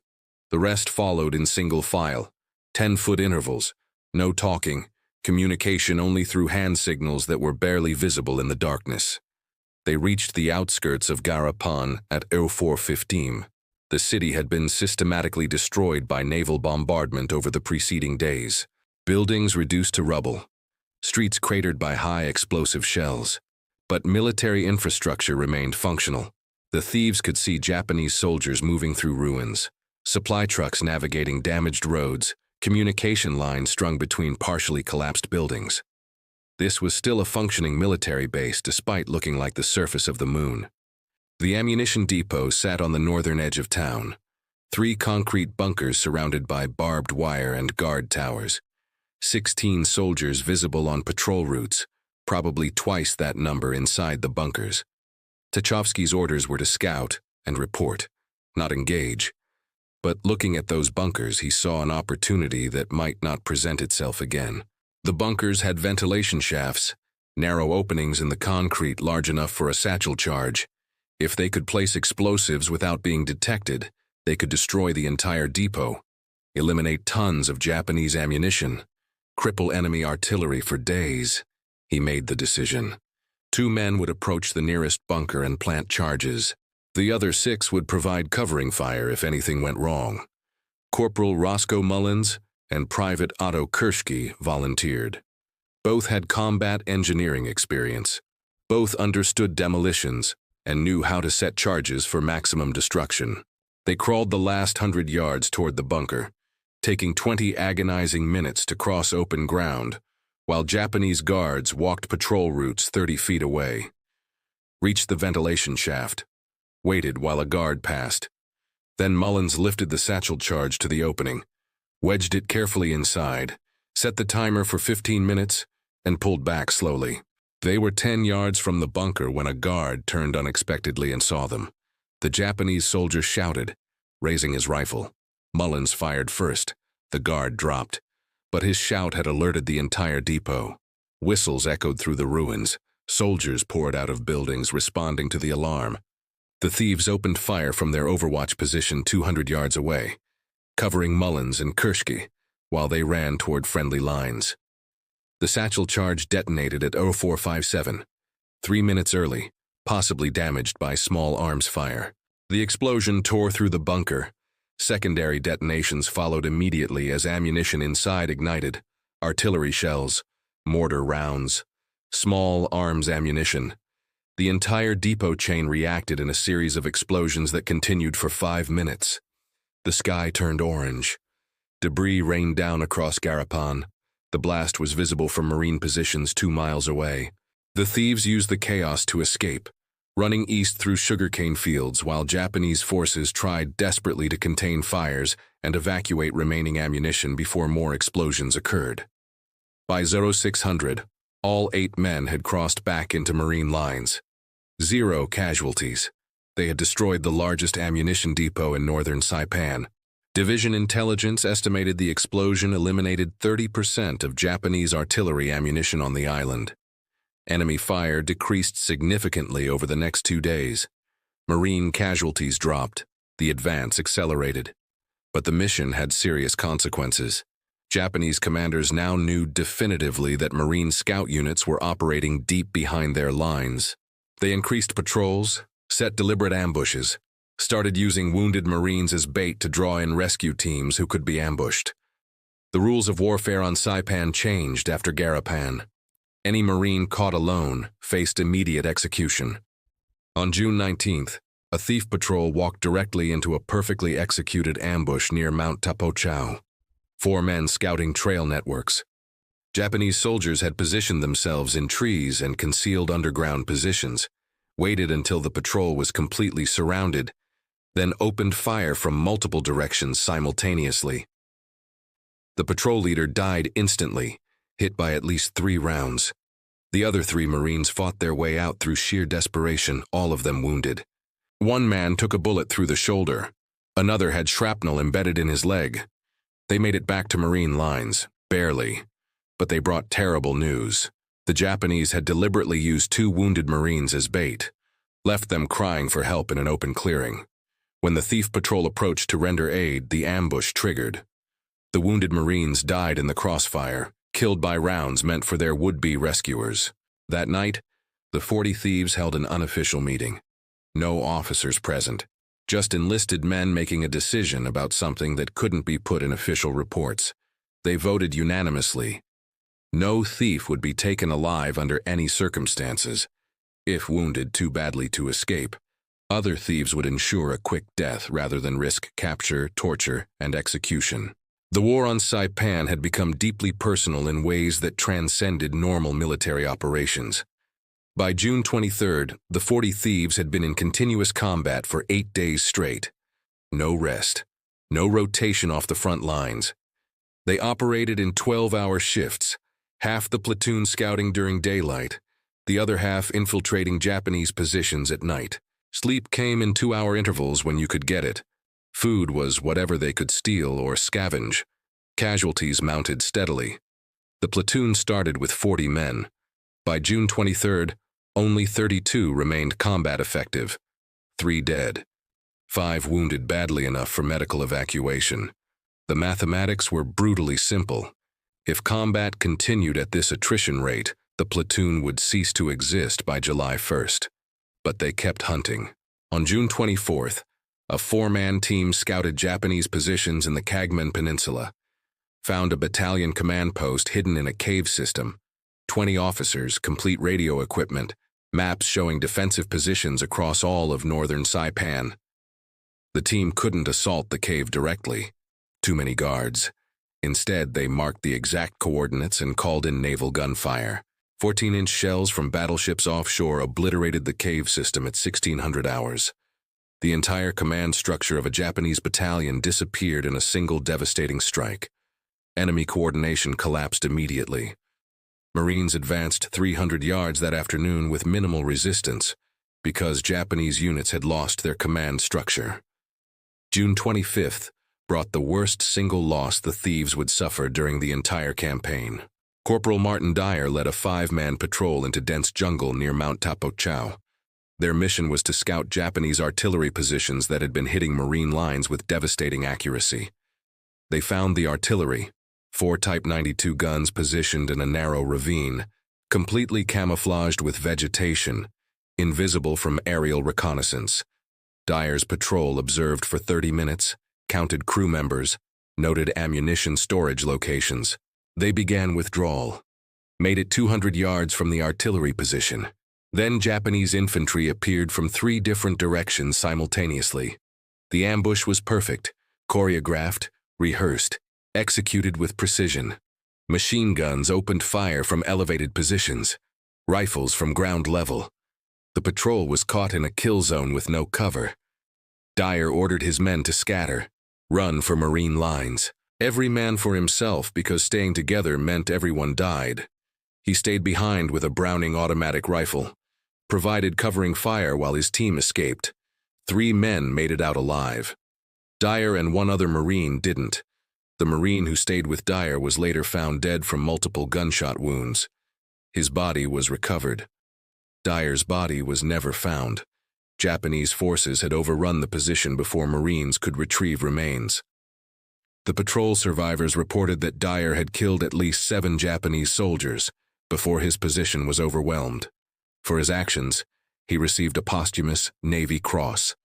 The rest followed in single file, 10-foot intervals, no talking, communication only through hand signals that were barely visible in the darkness. They reached the outskirts of Garapan at 0415. The city had been systematically destroyed by naval bombardment over the preceding days. Buildings reduced to rubble, streets cratered by high explosive shells. But military infrastructure remained functional. The thieves could see Japanese soldiers moving through ruins, supply trucks navigating damaged roads, communication lines strung between partially collapsed buildings. This was still a functioning military base despite looking like the surface of the moon. The ammunition depot sat on the northern edge of town. 3 concrete bunkers surrounded by barbed wire and guard towers. 16 soldiers visible on patrol routes, probably twice that number inside the bunkers. Tucholsky's orders were to scout and report, not engage. But looking at those bunkers, he saw an opportunity that might not present itself again. The bunkers had ventilation shafts, narrow openings in the concrete large enough for a satchel charge. If they could place explosives without being detected, they could destroy the entire depot, eliminate tons of Japanese ammunition, cripple enemy artillery for days. He made the decision. 2 men would approach the nearest bunker and plant charges. The other 6 would provide covering fire if anything went wrong. Corporal Roscoe Mullins and Private Otto Kirschke volunteered. Both had combat engineering experience. Both understood demolitions and knew how to set charges for maximum destruction. They crawled the last 100 yards toward the bunker, taking 20 agonizing minutes to cross open ground, while Japanese guards walked patrol routes 30 feet away. Reached the ventilation shaft, waited while a guard passed. Then Mullins lifted the satchel charge to the opening, wedged it carefully inside, set the timer for 15 minutes, and pulled back slowly. They were 10 yards from the bunker when a guard turned unexpectedly and saw them. The Japanese soldier shouted, raising his rifle. Mullins fired first. The guard dropped, but his shout had alerted the entire depot. Whistles echoed through the ruins. Soldiers poured out of buildings responding to the alarm. The thieves opened fire from their overwatch position 200 yards away, covering Mullins and Kirschke while they ran toward friendly lines. The satchel charge detonated at 0457, 3 minutes early, possibly damaged by small arms fire. The explosion tore through the bunker. Secondary detonations followed immediately as ammunition inside ignited. Artillery shells, mortar rounds, small arms ammunition. The entire depot chain reacted in a series of explosions that continued for 5 minutes. The sky turned orange. Debris rained down across Garapan. The blast was visible from Marine positions 2 miles away. The thieves used the chaos to escape, running east through sugarcane fields while Japanese forces tried desperately to contain fires and evacuate remaining ammunition before more explosions occurred. By 0600, all 8 men had crossed back into Marine lines. 0 casualties. They had destroyed the largest ammunition depot in northern Saipan. Division intelligence estimated the explosion eliminated 30% of Japanese artillery ammunition on the island. Enemy fire decreased significantly over the next 2 days. Marine casualties dropped. The advance accelerated. But the mission had serious consequences. Japanese commanders now knew definitively that Marine scout units were operating deep behind their lines. They increased patrols, set deliberate ambushes, started using wounded Marines as bait to draw in rescue teams who could be ambushed. The rules of warfare on Saipan changed after Garapan. Any Marine caught alone faced immediate execution. On June 19th, a thief patrol walked directly into a perfectly executed ambush near Mount Tapochau. 4 men scouting trail networks. Japanese soldiers had positioned themselves in trees and concealed underground positions, waited until the patrol was completely surrounded, then opened fire from multiple directions simultaneously. The patrol leader died instantly, hit by at least 3 rounds. The other 3 Marines fought their way out through sheer desperation, all of them wounded. 1 man took a bullet through the shoulder. Another had shrapnel embedded in his leg. They made it back to Marine lines, barely, but they brought terrible news. The Japanese had deliberately used 2 wounded Marines as bait, left them crying for help in an open clearing. When the thief patrol approached to render aid, the ambush triggered. The wounded Marines died in the crossfire, killed by rounds meant for their would-be rescuers. That night, the 40 thieves held an unofficial meeting. No officers present, just enlisted men making a decision about something that couldn't be put in official reports. They voted unanimously. No thief would be taken alive under any circumstances. If wounded too badly to escape, other thieves would ensure a quick death rather than risk capture, torture, and execution. The war on Saipan had become deeply personal in ways that transcended normal military operations. By June 23rd, the 40 thieves had been in continuous combat for 8 days straight. No rest, no rotation off the front lines. They operated in 12-hour shifts, half the platoon scouting during daylight, the other half infiltrating Japanese positions at night. Sleep came in 2-hour intervals when you could get it. Food was whatever they could steal or scavenge. Casualties mounted steadily. The platoon started with 40 men. By June 23rd, only 32 remained combat effective, 3 dead, 5 wounded badly enough for medical evacuation. The mathematics were brutally simple. If combat continued at this attrition rate, the platoon would cease to exist by July 1st. But they kept hunting. On June 24th, a four-man team scouted Japanese positions in the Kagman Peninsula, found a battalion command post hidden in a cave system, 20 officers, complete radio equipment, maps showing defensive positions across all of northern Saipan. The team couldn't assault the cave directly. Too many guards. Instead, they marked the exact coordinates and called in naval gunfire. 14-inch shells from battleships offshore obliterated the cave system at 1600 hours. The entire command structure of a Japanese battalion disappeared in a single devastating strike. Enemy coordination collapsed immediately. Marines advanced 300 yards that afternoon with minimal resistance because Japanese units had lost their command structure. June 25th brought the worst single loss the Thieves would suffer during the entire campaign. Corporal Martin Dyer led a 5-man patrol into dense jungle near Mount Tapochau. Their mission was to scout Japanese artillery positions that had been hitting Marine lines with devastating accuracy. They found the artillery, 4 Type 92 guns positioned in a narrow ravine, completely camouflaged with vegetation, invisible from aerial reconnaissance. Dyer's patrol observed for 30 minutes, counted crew members, noted ammunition storage locations. They began withdrawal, made it 200 yards from the artillery position. Then Japanese infantry appeared from 3 different directions simultaneously. The ambush was perfect, choreographed, rehearsed, executed with precision. Machine guns opened fire from elevated positions, rifles from ground level. The patrol was caught in a kill zone with no cover. Dyer ordered his men to scatter, run for Marine lines. Every man for himself, because staying together meant everyone died. He stayed behind with a Browning automatic rifle, provided covering fire while his team escaped. 3 men made it out alive. Dyer and 1 other Marine didn't. The Marine who stayed with Dyer was later found dead from multiple gunshot wounds. His body was recovered. Dyer's body was never found. Japanese forces had overrun the position before Marines could retrieve remains. The patrol survivors reported that Dyer had killed at least 7 Japanese soldiers before his position was overwhelmed. For his actions, he received a posthumous Navy Cross.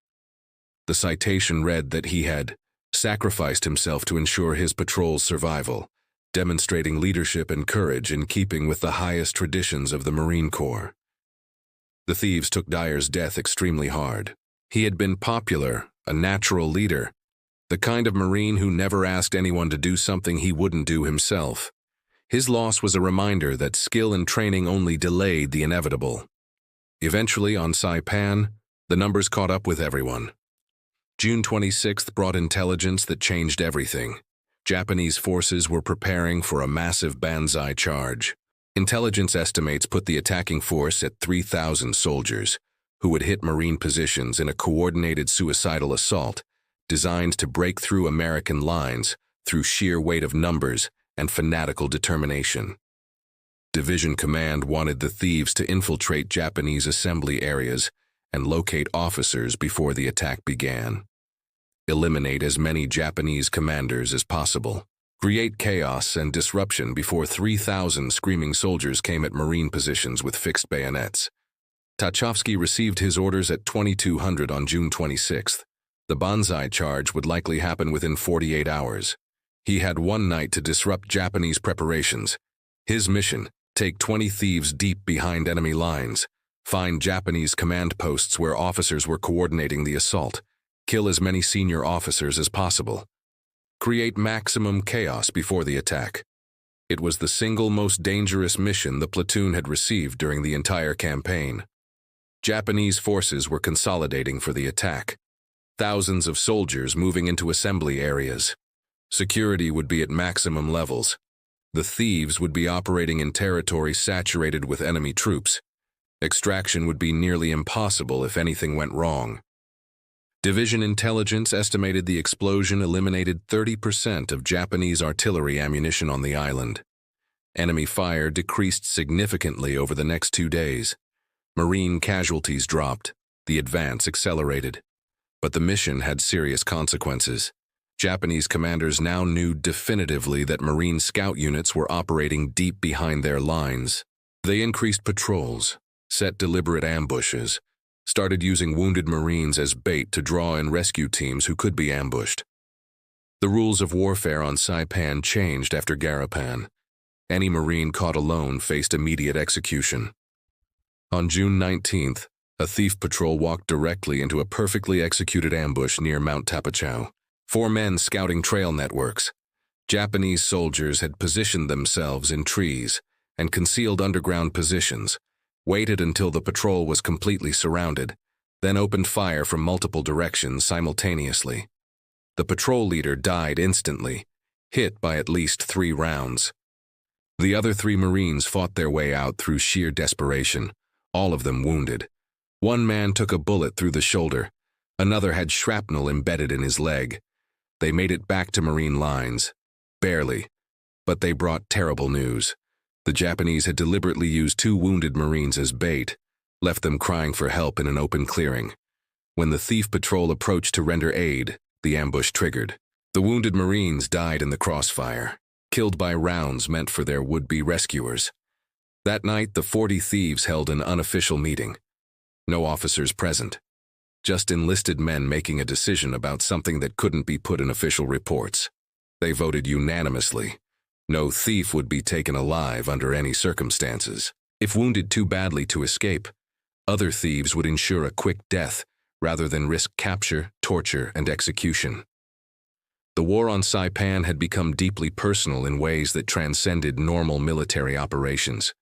The citation read that he had sacrificed himself to ensure his patrol's survival, demonstrating leadership and courage in keeping with the highest traditions of the Marine Corps. The Thieves took Dyer's death extremely hard. He had been popular, a natural leader, the kind of Marine who never asked anyone to do something he wouldn't do himself. His loss was a reminder that skill and training only delayed the inevitable. Eventually, on Saipan, the numbers caught up with everyone. June 26th brought intelligence that changed everything. Japanese forces were preparing for a massive Banzai charge. Intelligence estimates put the attacking force at 3,000 soldiers, who would hit Marine positions in a coordinated suicidal assault designed to break through American lines through sheer weight of numbers and fanatical determination. Division Command wanted the Thieves to infiltrate Japanese assembly areas and locate officers before the attack began. Eliminate as many Japanese commanders as possible. Create chaos and disruption before 3,000 screaming soldiers came at Marine positions with fixed bayonets. Tchaikovsky received his orders at 2200 on June 26th. The Banzai charge would likely happen within 48 hours. He had 1 night to disrupt Japanese preparations. His mission: take 20 Thieves deep behind enemy lines, find Japanese command posts where officers were coordinating the assault, kill as many senior officers as possible. Create maximum chaos before the attack. It was the single most dangerous mission the platoon had received during the entire campaign. Japanese forces were consolidating for the attack. Thousands of soldiers moving into assembly areas. Security would be at maximum levels. The Thieves would be operating in territory saturated with enemy troops. Extraction would be nearly impossible if anything went wrong. Division intelligence estimated the explosion eliminated 30% of Japanese artillery ammunition on the island. Enemy fire decreased significantly over the next 2 days. Marine casualties dropped. The advance accelerated. But the mission had serious consequences. Japanese commanders now knew definitively that Marine scout units were operating deep behind their lines. They increased patrols, set deliberate ambushes, started using wounded Marines as bait to draw in rescue teams who could be ambushed. The rules of warfare on Saipan changed after Garapan. Any Marine caught alone faced immediate execution. On June 19th, a thief patrol walked directly into a perfectly executed ambush near Mount Tapachau. 4 men scouting trail networks. Japanese soldiers had positioned themselves in trees and concealed underground positions, waited until the patrol was completely surrounded, then opened fire from multiple directions simultaneously. The patrol leader died instantly, hit by at least 3 rounds. The other 3 Marines fought their way out through sheer desperation, all of them wounded. One man took a bullet through the shoulder, another had shrapnel embedded in his leg. They made it back to Marine lines. Barely, but they brought terrible news. The Japanese had deliberately used 2 wounded Marines as bait, left them crying for help in an open clearing. When the thief patrol approached to render aid, the ambush triggered. The wounded Marines died in the crossfire, killed by rounds meant for their would-be rescuers. That night, the 40 thieves held an unofficial meeting. No officers present, just enlisted men making a decision about something that couldn't be put in official reports. They voted unanimously. No thief would be taken alive under any circumstances. If wounded too badly to escape, other thieves would ensure a quick death rather than risk capture, torture, and execution. The war on Saipan had become deeply personal in ways that transcended normal military operations.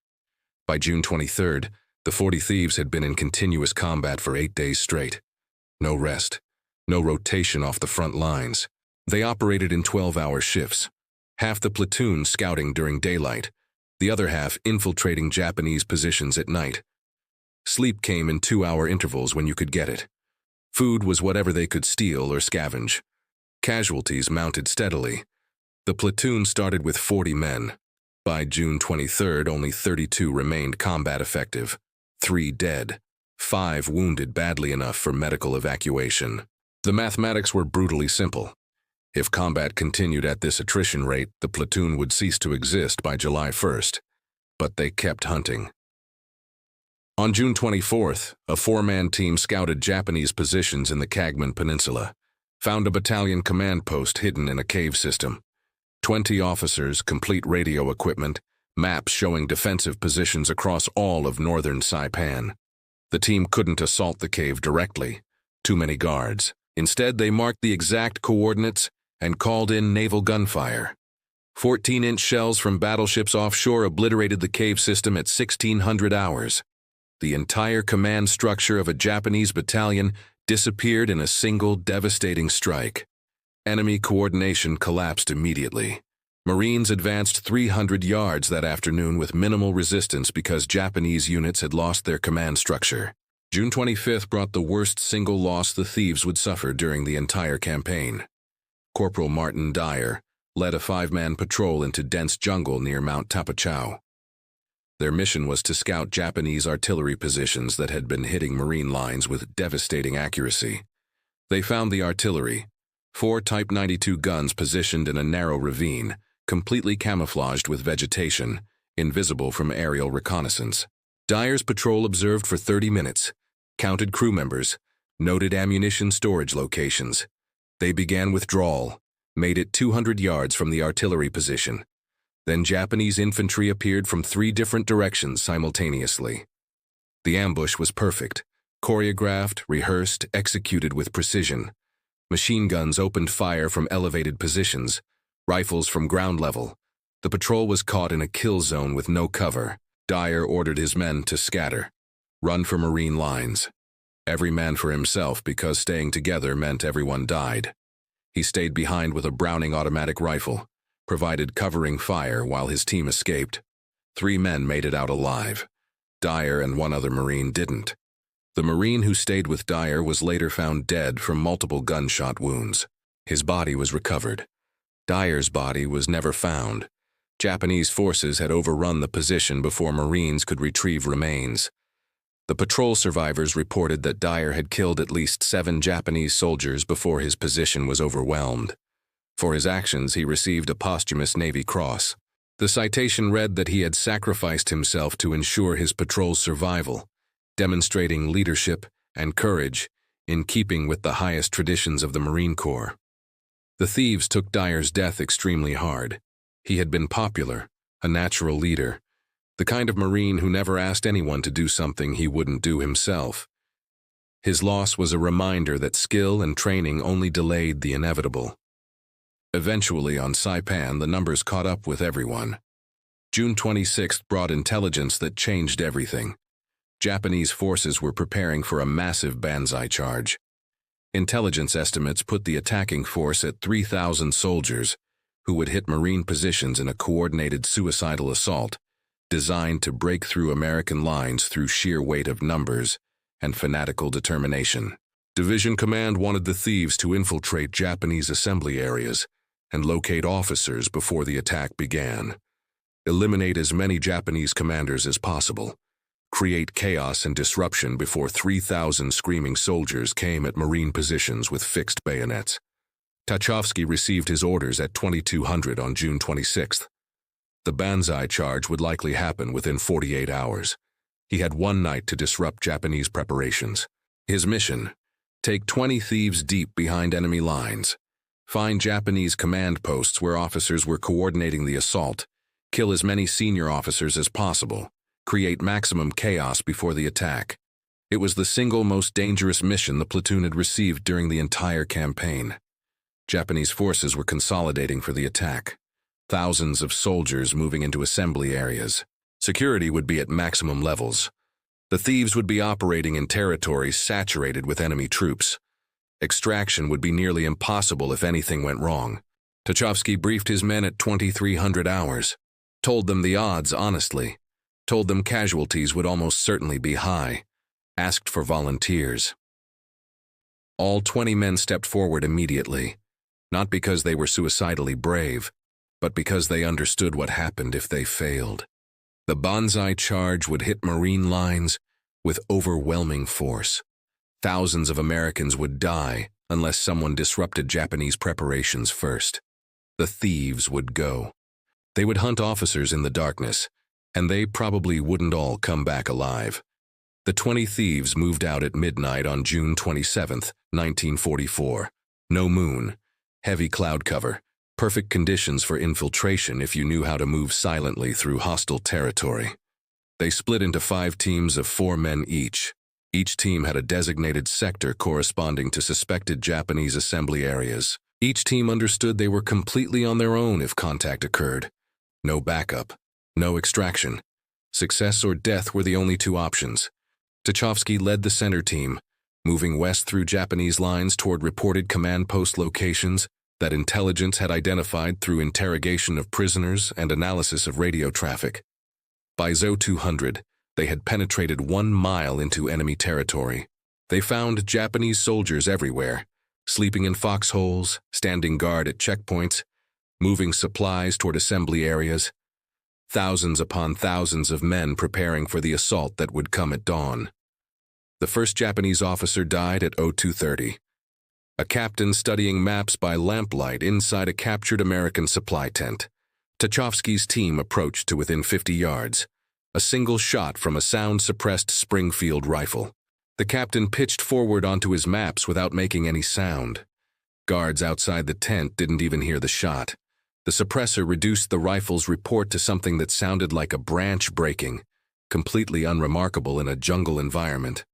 By June 23rd, the 40 thieves had been in continuous combat for 8 days straight. No rest, no rotation off the front lines. They operated in 12-hour shifts, half the platoon scouting during daylight, the other half infiltrating Japanese positions at night. Sleep came in 2-hour intervals when you could get it. Food was whatever they could steal or scavenge. Casualties mounted steadily. The platoon started with 40 men. By June 23rd, only 32 remained combat effective, 3 dead, 5 wounded badly enough for medical evacuation. The mathematics were brutally simple. If combat continued at this attrition rate, the platoon would cease to exist by July 1st. But they kept hunting. On June 24th, a 4-man team scouted Japanese positions in the Kagman Peninsula, found a battalion command post hidden in a cave system. 20 officers, complete radio equipment, maps showing defensive positions across all of northern Saipan. The team couldn't assault the cave directly. Too many guards. Instead, they marked the exact coordinates and called in naval gunfire. 14-inch shells from battleships offshore obliterated the cave system at 1600 hours. The entire command structure of a Japanese battalion disappeared in a single devastating strike. Enemy coordination collapsed immediately. Marines advanced 300 yards that afternoon with minimal resistance because Japanese units had lost their command structure. June 25th brought the worst single loss the thieves would suffer during the entire campaign. Corporal Martin Dyer led a 5-man patrol into dense jungle near Mount Tapachau. Their mission was to scout Japanese artillery positions that had been hitting Marine lines with devastating accuracy. They found the artillery, 4 Type 92 guns positioned in a narrow ravine, completely camouflaged with vegetation, invisible from aerial reconnaissance. Dyer's patrol observed for 30 minutes, counted crew members, noted ammunition storage locations. They began withdrawal, made it 200 yards from the artillery position. Then Japanese infantry appeared from 3 different directions simultaneously. The ambush was perfect, choreographed, rehearsed, executed with precision. Machine guns opened fire from elevated positions, rifles from ground level. The patrol was caught in a kill zone with no cover. Dyer ordered his men to scatter, run for Marine lines. Every man for himself because staying together meant everyone died. He stayed behind with a Browning automatic rifle, provided covering fire while his team escaped. 3 men made it out alive. Dyer and 1 other Marine didn't. The Marine who stayed with Dyer was later found dead from multiple gunshot wounds. His body was recovered. Dyer's body was never found. Japanese forces had overrun the position before Marines could retrieve remains. The patrol survivors reported that Dyer had killed at least 7 Japanese soldiers before his position was overwhelmed. For his actions, he received a posthumous Navy Cross. The citation read that he had sacrificed himself to ensure his patrol's survival, demonstrating leadership and courage, in keeping with the highest traditions of the Marine Corps. The Thieves took Dyer's death extremely hard. He had been popular, a natural leader, the kind of Marine who never asked anyone to do something he wouldn't do himself. His loss was a reminder that skill and training only delayed the inevitable. Eventually, on Saipan, the numbers caught up with everyone. June 26th brought intelligence that changed everything. Japanese forces were preparing for a massive Banzai charge. Intelligence estimates put the attacking force at 3,000 soldiers, who would hit Marine positions in a coordinated suicidal assault, designed to break through American lines through sheer weight of numbers and fanatical determination. Division Command wanted the Thieves to infiltrate Japanese assembly areas and locate officers before the attack began. Eliminate as many Japanese commanders as possible. Create chaos and disruption before 3,000 screaming soldiers came at Marine positions with fixed bayonets. Tucholsky received his orders at 2200 on June 26th. The Banzai charge would likely happen within 48 hours. He had one night to disrupt Japanese preparations. His mission: take 20 Thieves deep behind enemy lines. Find Japanese command posts where officers were coordinating the assault. Kill as many senior officers as possible. Create maximum chaos before the attack. It was the single most dangerous mission the platoon had received during the entire campaign. Japanese forces were consolidating for the attack. Thousands of soldiers moving into assembly areas. Security would be at maximum levels. The Thieves would be operating in territories saturated with enemy troops. Extraction would be nearly impossible if anything went wrong. Tucholsky briefed his men at 2300 hours. Told them the odds honestly. Told them casualties would almost certainly be high. Asked for volunteers. All 20 men stepped forward immediately. Not because they were suicidally brave, but because they understood what happened if they failed. The Banzai charge would hit Marine lines with overwhelming force. Thousands of Americans would die unless someone disrupted Japanese preparations first. The Thieves would go. They would hunt officers in the darkness, and they probably wouldn't all come back alive. The 20 Thieves moved out at midnight on June 27, 1944. No moon, heavy cloud cover. Perfect conditions for infiltration if you knew how to move silently through hostile territory. They split into 5 teams of 4 men each. Each team had a designated sector corresponding to suspected Japanese assembly areas. Each team understood they were completely on their own if contact occurred. No backup, no extraction. Success or death were the only 2 options. Tucholsky led the center team, moving west through Japanese lines toward reported command post locations that intelligence had identified through interrogation of prisoners and analysis of radio traffic. By ZO-200, they had penetrated 1 mile into enemy territory. They found Japanese soldiers everywhere, sleeping in foxholes, standing guard at checkpoints, moving supplies toward assembly areas. Thousands upon thousands of men preparing for the assault that would come at dawn. The first Japanese officer died at 0230. A captain studying maps by lamplight inside a captured American supply tent. Tucholsky's team approached to within 50 yards. A single shot from a sound-suppressed Springfield rifle. The captain pitched forward onto his maps without making any sound. Guards outside the tent didn't even hear the shot. The suppressor reduced the rifle's report to something that sounded like a branch breaking, completely unremarkable in a jungle environment.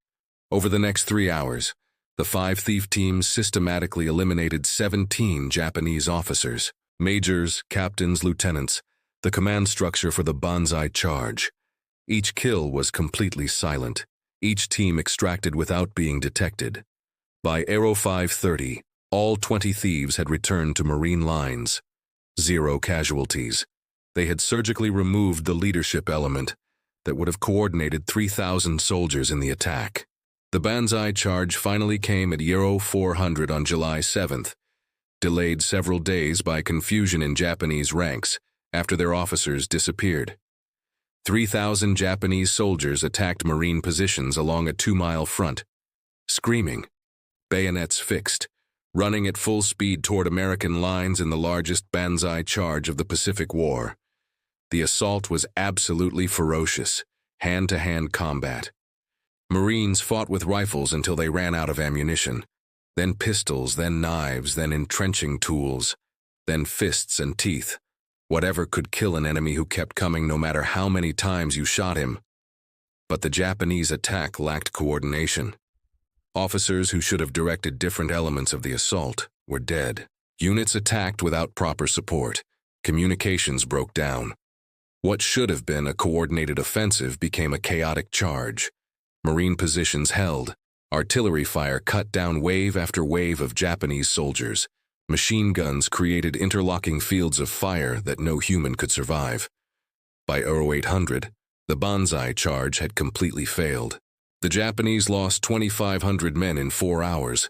Over the next 3 hours, the 5 thief teams systematically eliminated 17 Japanese officers, majors, captains, lieutenants, the command structure for the Banzai charge. Each kill was completely silent. Each team extracted without being detected. By Aero 5:30, all 20 Thieves had returned to Marine lines. 0 casualties. They had surgically removed the leadership element that would have coordinated 3,000 soldiers in the attack. The Banzai charge finally came at Euro 400 on July 7th, delayed several days by confusion in Japanese ranks after their officers disappeared. 3,000 Japanese soldiers attacked Marine positions along a 2-mile front, screaming, bayonets fixed, running at full speed toward American lines in the largest Banzai charge of the Pacific War. The assault was absolutely ferocious, hand-to-hand combat. Marines fought with rifles until they ran out of ammunition, then pistols, then knives, then entrenching tools, then fists and teeth. Whatever could kill an enemy who kept coming no matter how many times you shot him. But the Japanese attack lacked coordination. Officers who should have directed different elements of the assault were dead. Units attacked without proper support. Communications broke down. What should have been a coordinated offensive became a chaotic charge. Marine positions held. Artillery fire cut down wave after wave of Japanese soldiers. Machine guns created interlocking fields of fire that no human could survive. By 0800, the Banzai charge had completely failed. The Japanese lost 2,500 men in 4 hours.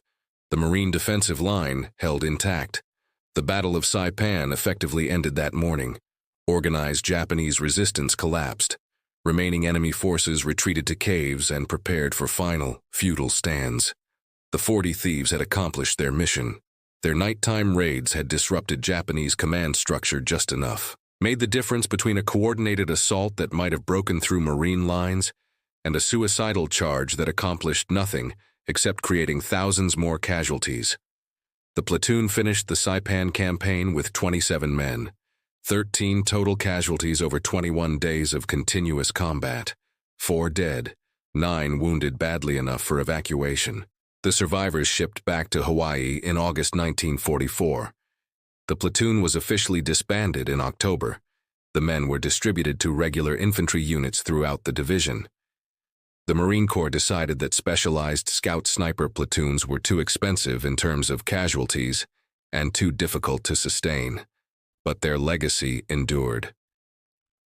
The Marine defensive line held intact. The Battle of Saipan effectively ended that morning. Organized Japanese resistance collapsed. Remaining enemy forces retreated to caves and prepared for final, futile stands. The 40 Thieves had accomplished their mission. Their nighttime raids had disrupted Japanese command structure just enough, made the difference between a coordinated assault that might have broken through Marine lines and a suicidal charge that accomplished nothing except creating thousands more casualties. The platoon finished the Saipan campaign with 27 men, 13 total casualties over 21 days of continuous combat, 4 dead, 9 wounded badly enough for evacuation. The survivors shipped back to Hawaii in August 1944. The platoon was officially disbanded in October. The men were distributed to regular infantry units throughout the division. The Marine Corps decided that specialized scout sniper platoons were too expensive in terms of casualties and too difficult to sustain. But their legacy endured.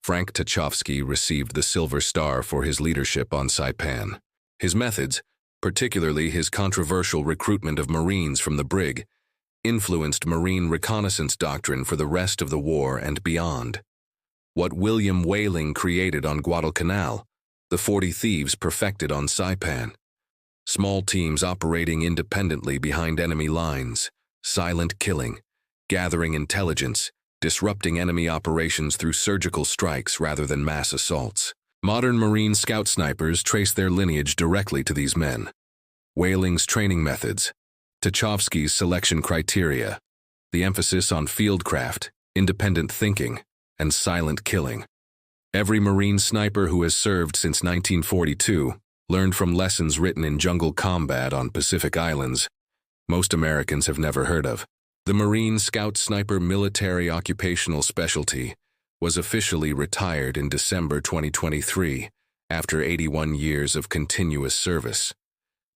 Frank Tucholsky received the Silver Star for his leadership on Saipan. His methods, particularly his controversial recruitment of Marines from the Brig, influenced Marine reconnaissance doctrine for the rest of the war and beyond. What William Whaling created on Guadalcanal, the 40 Thieves perfected on Saipan. Small teams operating independently behind enemy lines, silent killing, gathering intelligence, disrupting enemy operations through surgical strikes rather than mass assaults. Modern Marine scout snipers trace their lineage directly to these men. Whaling's training methods, Tucholsky's selection criteria, the emphasis on fieldcraft, independent thinking, and silent killing. Every Marine sniper who has served since 1942 learned from lessons written in jungle combat on Pacific Islands most Americans have never heard of. The Marine Scout Sniper military occupational specialty was officially retired in December 2023 after 81 years of continuous service.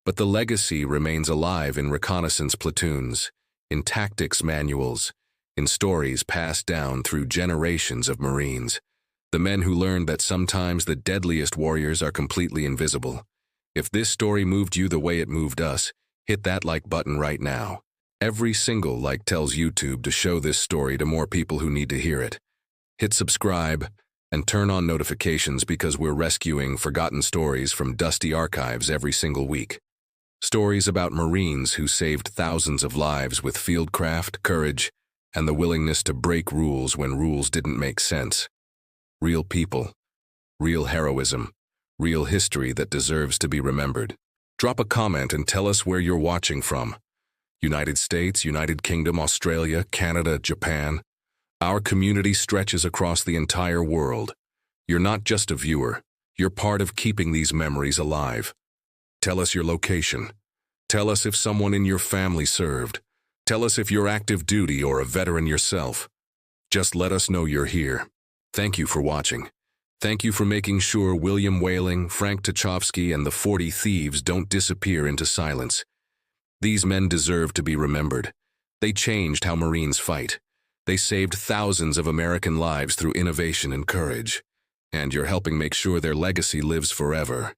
But the legacy remains alive in reconnaissance platoons, in tactics manuals, in stories passed down through generations of Marines. The men who learned that sometimes the deadliest warriors are completely invisible. If this story moved you the way it moved us, hit that like button right now. Every single like tells YouTube to show this story to more people who need to hear it. Hit subscribe and turn on notifications because we're rescuing forgotten stories from dusty archives every single week. Stories about Marines who saved thousands of lives with fieldcraft, courage, and the willingness to break rules when rules didn't make sense. Real people, real heroism, real history that deserves to be remembered. Drop a comment and tell us where you're watching from. United States, United Kingdom, Australia, Canada, Japan. Our community stretches across the entire world. You're not just a viewer. You're part of keeping these memories alive. Tell us your location. Tell us if someone in your family served. Tell us if you're active duty or a veteran yourself. Just let us know you're here. Thank you for watching. Thank you for making sure William Whaling, Frank Tucholsky, and the 40 Thieves don't disappear into silence. These men deserve to be remembered. They changed how Marines fight. They saved thousands of American lives through innovation and courage. And you're helping make sure their legacy lives forever.